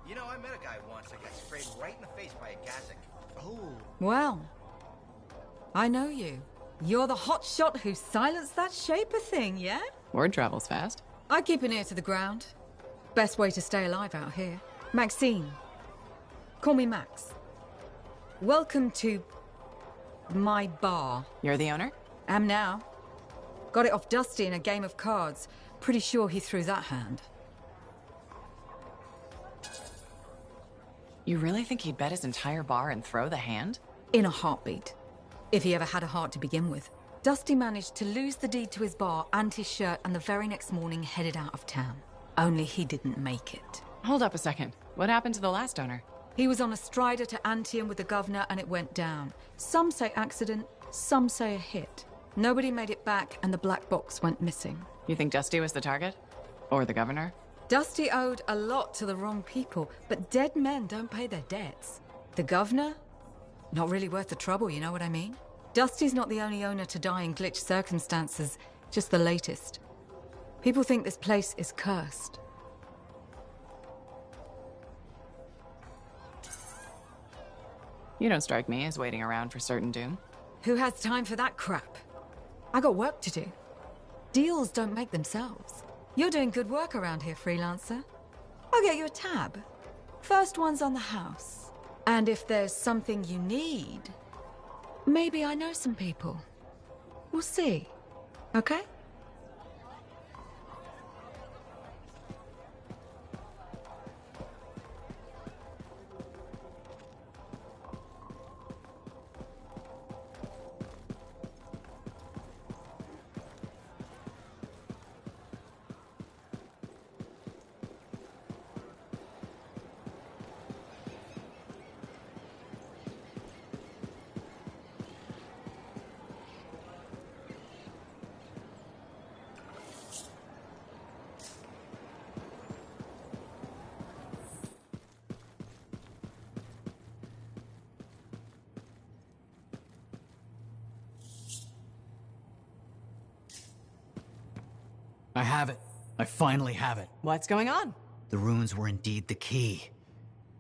You know, I met a guy once that got sprayed right in the face by a Gazak. Oh. Well, I know you. You're the hotshot who silenced that Shaper thing, yeah? Word travels fast. I keep an ear to the ground. Best way to stay alive out here. Maxine. Call me Max. Welcome to my bar. You're the owner? Am now. Got it off Dusty in a game of cards. Pretty sure he threw that hand. You really think he'd bet his entire bar and throw the hand? In a heartbeat. If he ever had a heart to begin with. Dusty managed to lose the deed to his bar and his shirt, and the very next morning headed out of town. Only he didn't make it. Hold up a second. What happened to the last owner? He was on a strider to Antium with the governor and it went down. Some say accident, some say a hit. Nobody made it back and the black box went missing. You think Dusty was the target? Or the governor? Dusty owed a lot to the wrong people, but dead men don't pay their debts. The governor? Not really worth the trouble, you know what I mean? Dusty's not the only owner to die in glitch circumstances, just the latest. People think this place is cursed. You don't strike me as waiting around for certain doom. Who has time for that crap? I got work to do. Deals don't make themselves. You're doing good work around here, freelancer. I'll get you a tab. First one's on the house. And if there's something you need, maybe I know some people. We'll see. Okay? I have it. I finally have it. What's going on? The runes were indeed the key.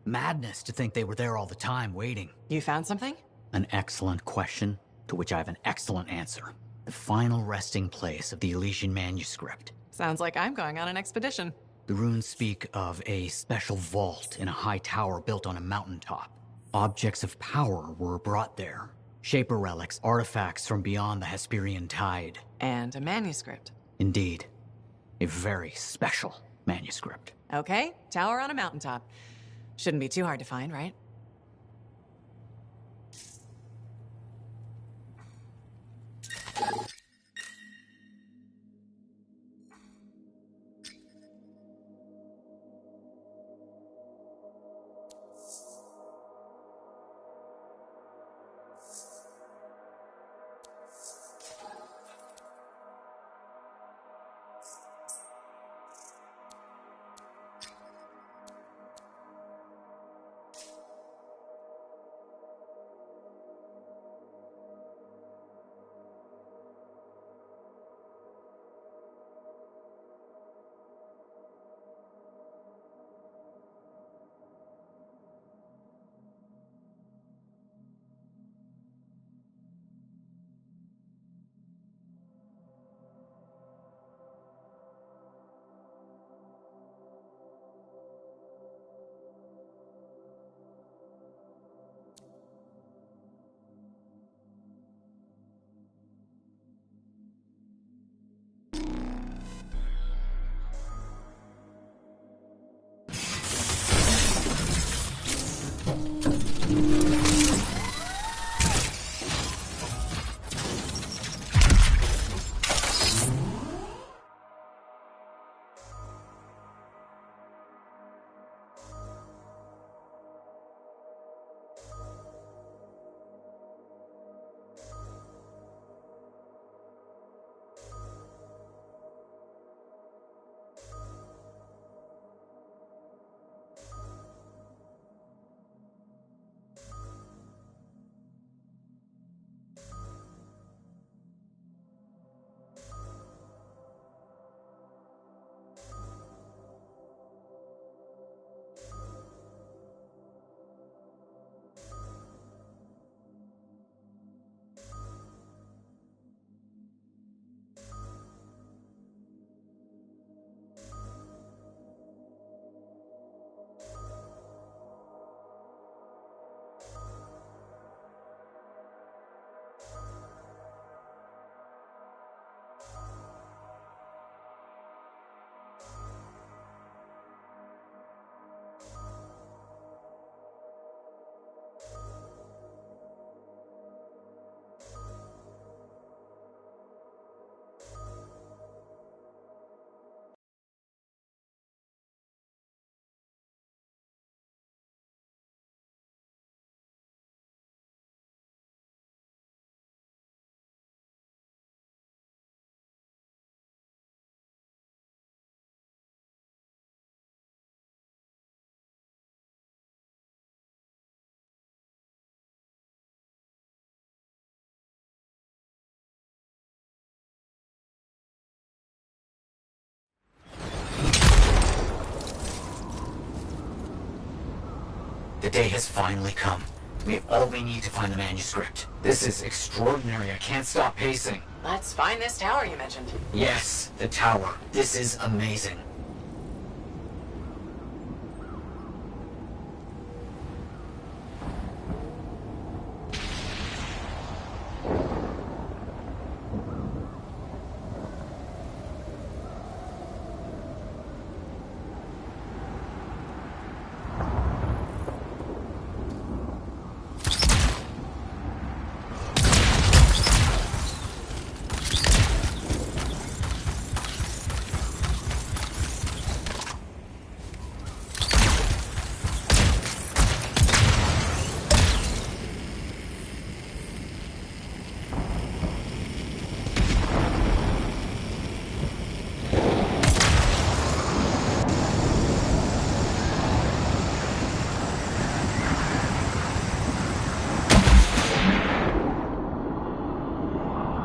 Madness to think they were there all the time, waiting. You found something? An excellent question, to which I have an excellent answer. The final resting place of the Elysian manuscript. Sounds like I'm going on an expedition. The runes speak of a special vault in a high tower built on a mountaintop. Objects of power were brought there. Shaper relics, artifacts from beyond the Hesperian tide. And a manuscript. Indeed. A very special manuscript. Okay, tower on a mountaintop. Shouldn't be too hard to find, right? The day has finally come. We have all we need to find the manuscript. This is extraordinary. I can't stop pacing. Let's find this tower you mentioned. Yes, the tower. This is amazing.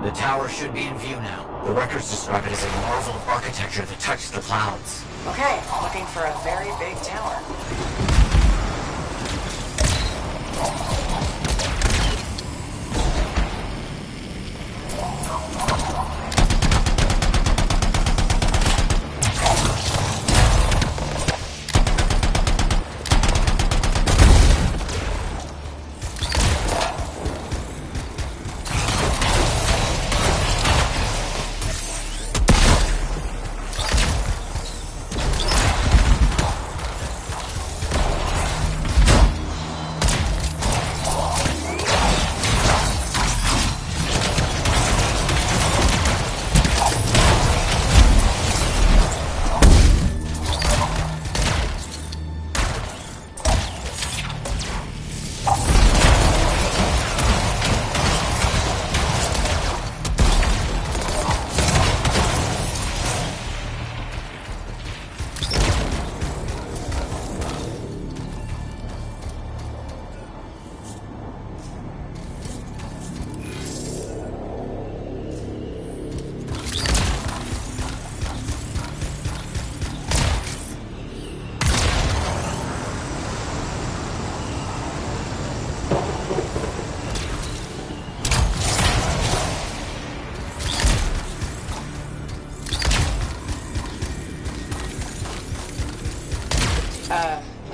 The tower should be in view now. The records describe it as a marvel of architecture that touched the clouds. Okay, looking for a very big tower.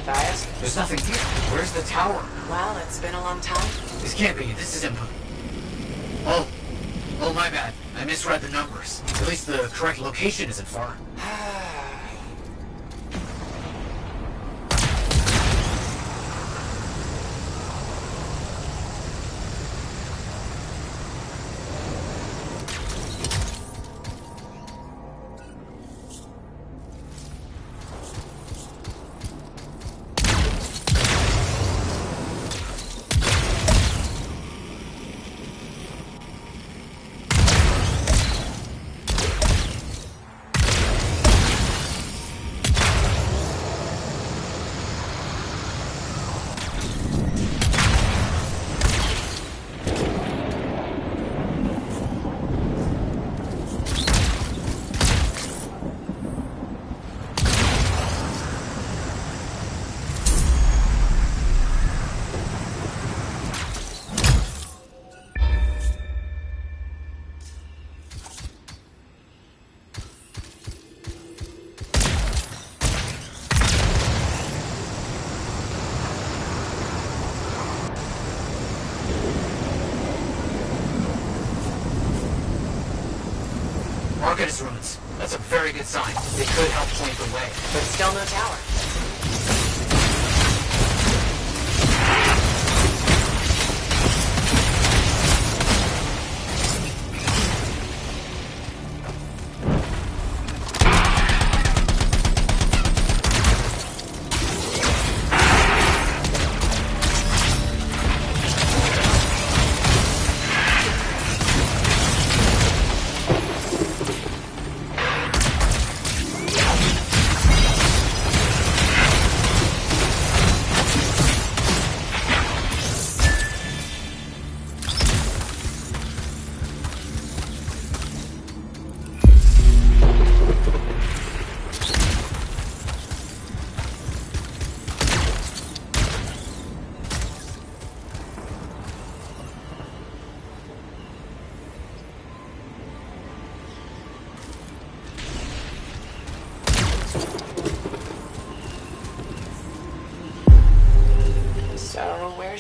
Matthias? There's nothing here. Where's the tower? Well, it's been a long time. This can't be. This is impossible. Oh, my bad. I misread the numbers. At least the correct location isn't far. Arcanist ruins. That's a very good sign. They could help point the way. But still no tower.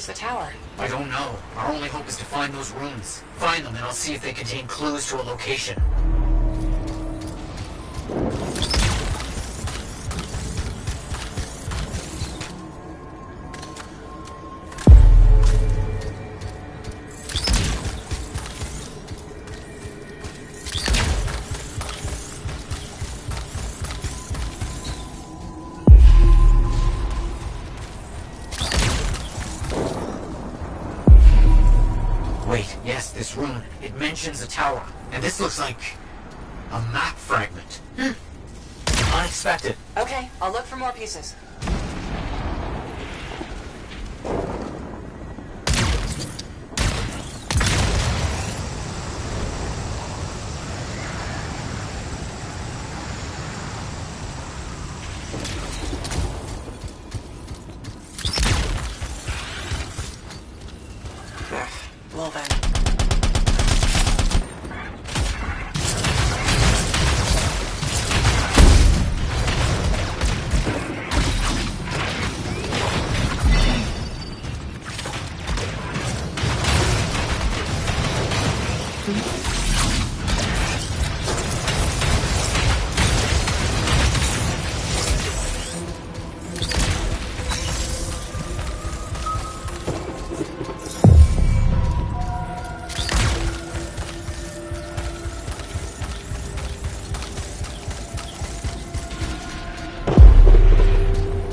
reach the tower? I don't know. Our only hope is to find those runes. Find them, and I'll see if they contain clues to a location. Wait, yes, this rune. It mentions a tower. And this looks like a map fragment. Unexpected. Okay, I'll look for more pieces. Well then.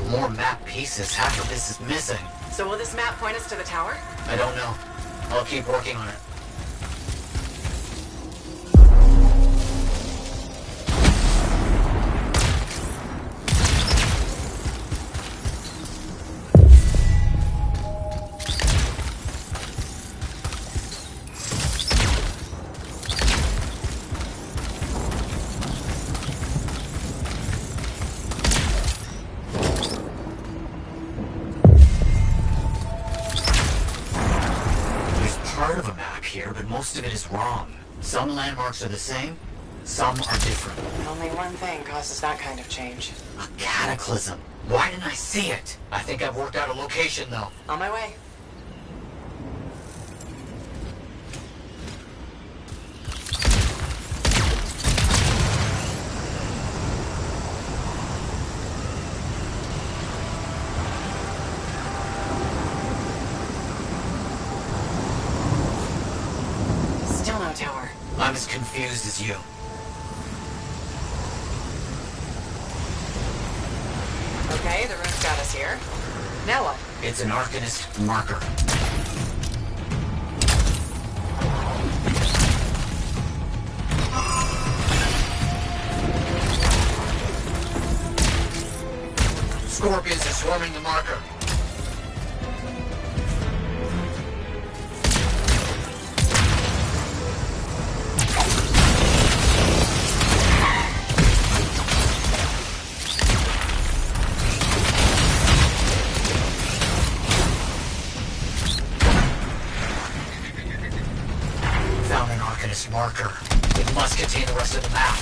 More map pieces. Half of this is missing. So will this map point us to the tower? I don't know. I'll keep working on it. Part of a map here, but most of it is wrong. Some landmarks are the same, some are different. Only one thing causes that kind of change. A cataclysm. Why didn't I see it? I think I've worked out a location, though. On my way. Still no tower. I'm as confused as you. Okay, the room's got us here. Now what? It's an Arcanist marker. Scorpions are swarming the marker. Found an Arcanist marker. It must contain the rest of the map.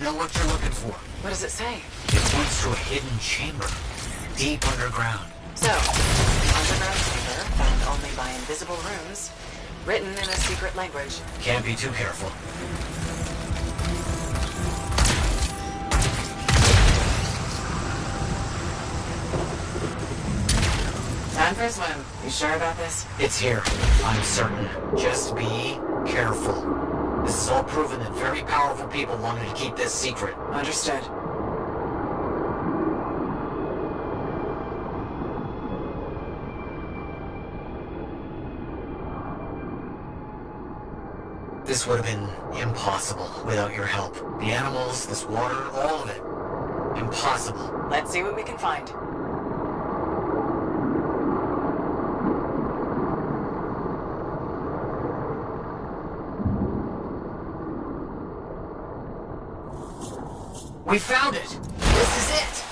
know what you're looking for. What does it say? It points to a hidden chamber, deep underground. So, underground chamber found only by invisible runes, written in a secret language. Can't be too careful. Time for a swim. You sure about this? It's here. I'm certain. Just be careful. This is all proven that very powerful people wanted to keep this secret. Understood. This would have been impossible without your help. The animals, this water, all of it. Impossible. Let's see what we can find. We found it! This is it!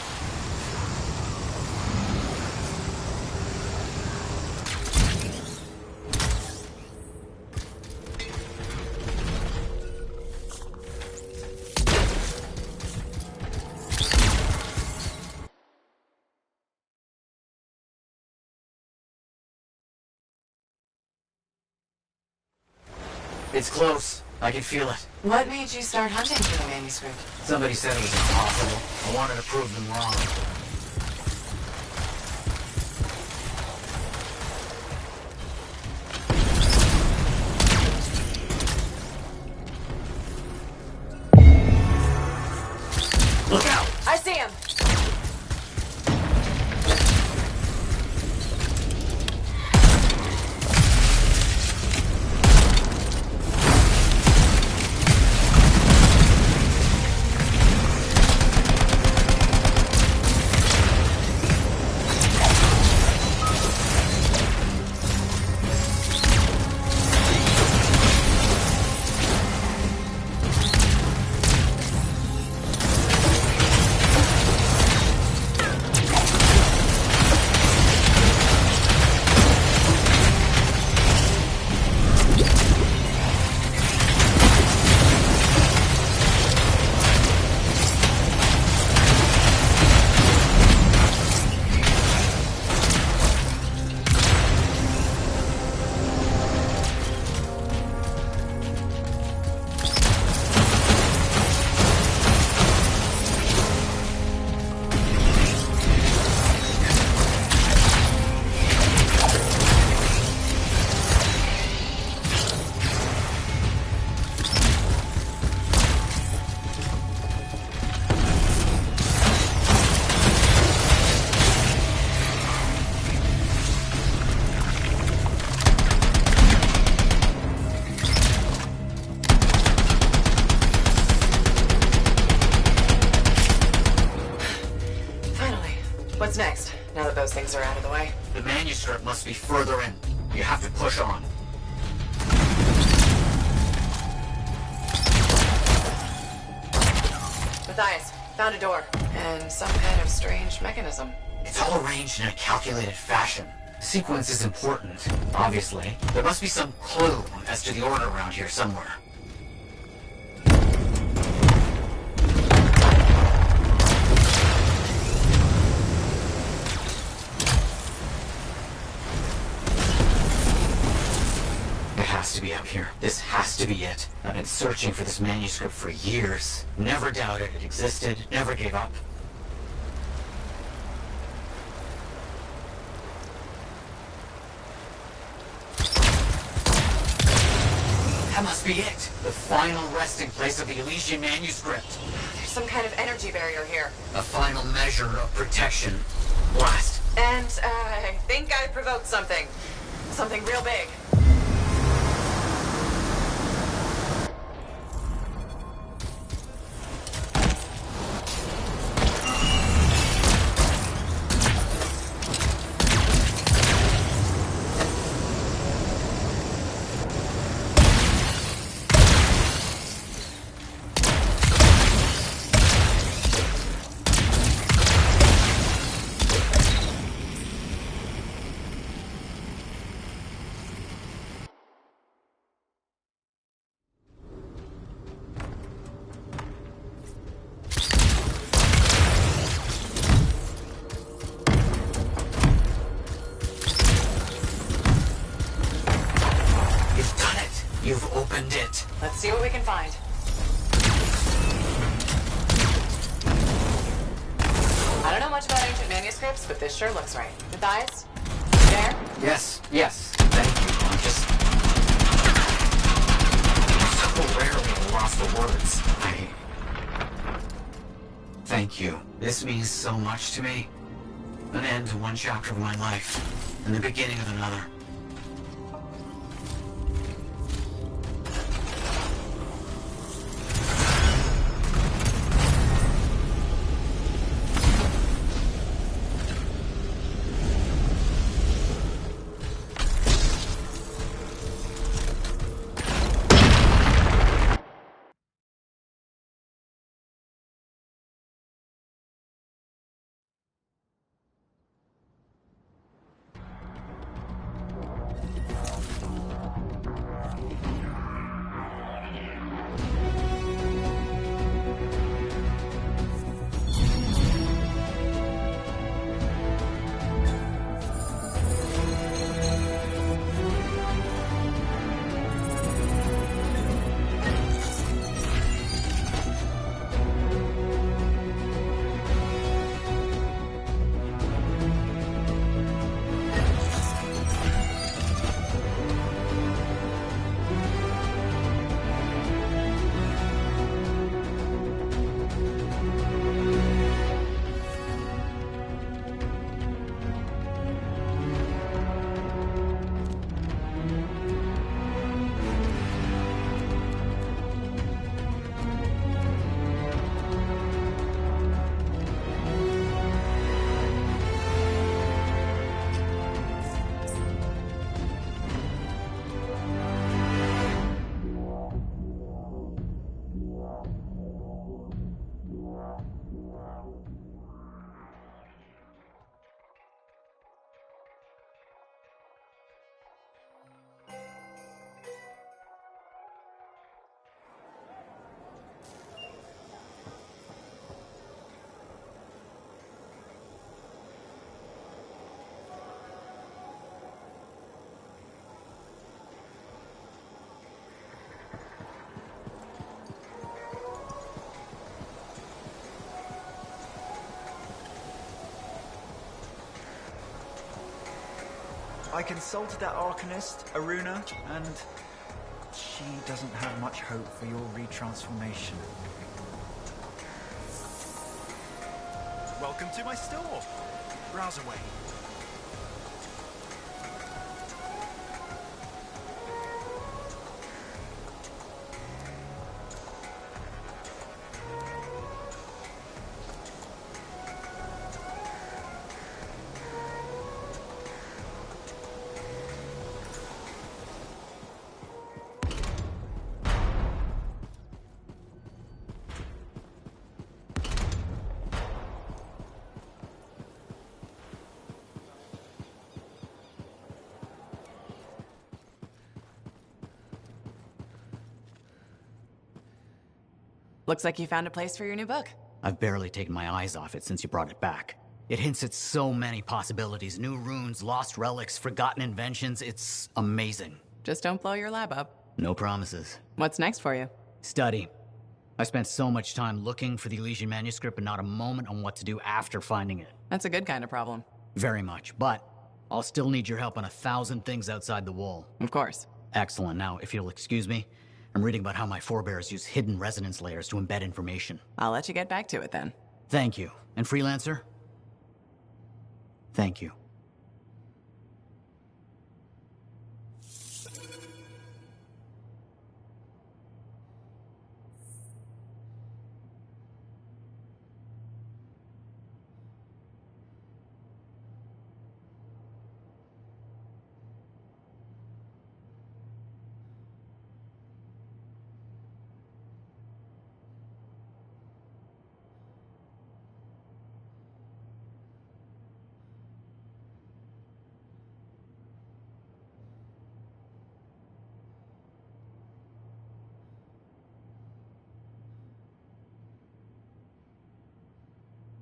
It's close. I can feel it. What made you start hunting for the manuscript? Somebody said it was impossible. I wanted to prove them wrong. Look out! I see him! What's next, now that those things are out of the way? The manuscript must be further in. You have to push on. Matthias, found a door. And some kind of strange mechanism. It's all arranged in a calculated fashion. The sequence is important, obviously. There must be some clue as to the order around here somewhere. It has to be up here. This has to be it. I've been searching for this manuscript for years. Never doubted it existed, never gave up. That must be it. The final resting place of the Elysian manuscript. There's some kind of energy barrier here. A final measure of protection. Blast. And I think I provoked something. Something real big. Let's see what we can find. I don't know much about ancient manuscripts, but this sure looks right. Matthias? There? Yes, yes. Thank you. I'm just so rarely lost for words. Thank you. This means so much to me. An end to one chapter of my life, and the beginning of another. I consulted that Arcanist, Aruna, and she doesn't have much hope for your retransformation. Welcome to my store. Browse away. Looks like you found a place for your new book. I've barely taken my eyes off it since you brought it back. It hints at so many possibilities. New runes, lost relics, forgotten inventions. It's amazing. Just don't blow your lab up. No promises. What's next for you? Study. I spent so much time looking for the Elysian manuscript, but not a moment on what to do after finding it. That's a good kind of problem. Very much, but I'll still need your help on 1,000 things outside the wall. Of course. Excellent. Now, if you'll excuse me, I'm reading about how my forebears use hidden resonance layers to embed information. I'll let you get back to it then. Thank you. And Freelancer? Thank you.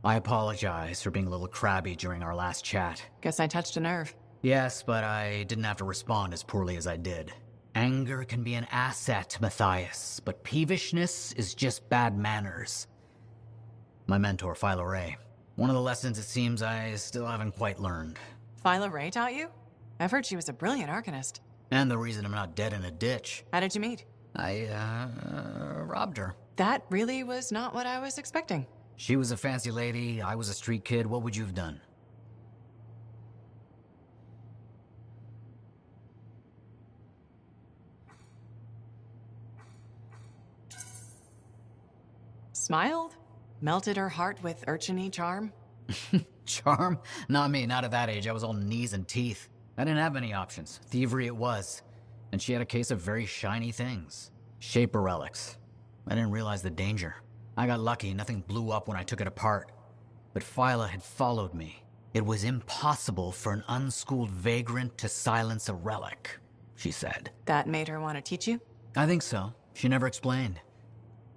I apologize for being a little crabby during our last chat. Guess I touched a nerve. Yes, but I didn't have to respond as poorly as I did. Anger can be an asset, Matthias, but peevishness is just bad manners. My mentor, Philo Ray. One of the lessons it seems I still haven't quite learned. Philo Ray taught you? I've heard she was a brilliant arcanist. And the reason I'm not dead in a ditch. How did you meet? I, robbed her. That really was not what I was expecting. She was a fancy lady, I was a street kid. What would you have done? Smiled? Melted her heart with urchin-y charm? Charm? Not me, not at that age. I was all knees and teeth. I didn't have many options. Thievery it was. And she had a case of very shiny things. Shaper relics. I didn't realize the danger. I got lucky, nothing blew up when I took it apart. But Phyla had followed me. It was impossible for an unschooled vagrant to silence a relic, she said. That made her want to teach you? I think so. She never explained.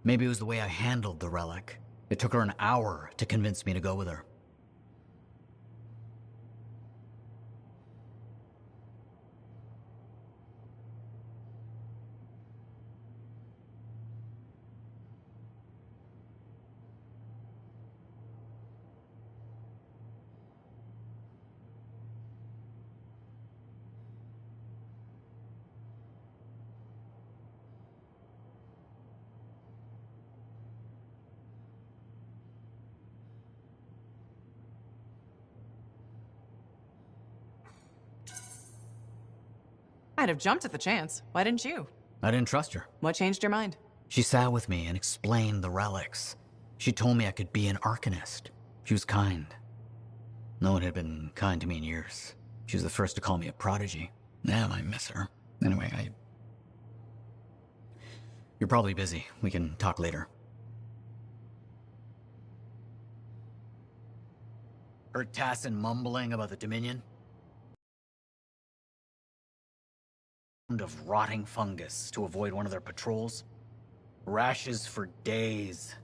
Maybe it was the way I handled the relic. It took her an hour to convince me to go with her. I'd have jumped at the chance. Why didn't you? I didn't trust her. What changed your mind? She sat with me and explained the relics. She told me I could be an arcanist. She was kind. No one had been kind to me in years. She was the first to call me a prodigy. Damn, I miss her. Anyway, You're probably busy. We can talk later. Heard Tassin mumbling about the Dominion? Of rotting fungus to avoid one of their patrols. Rashes for days.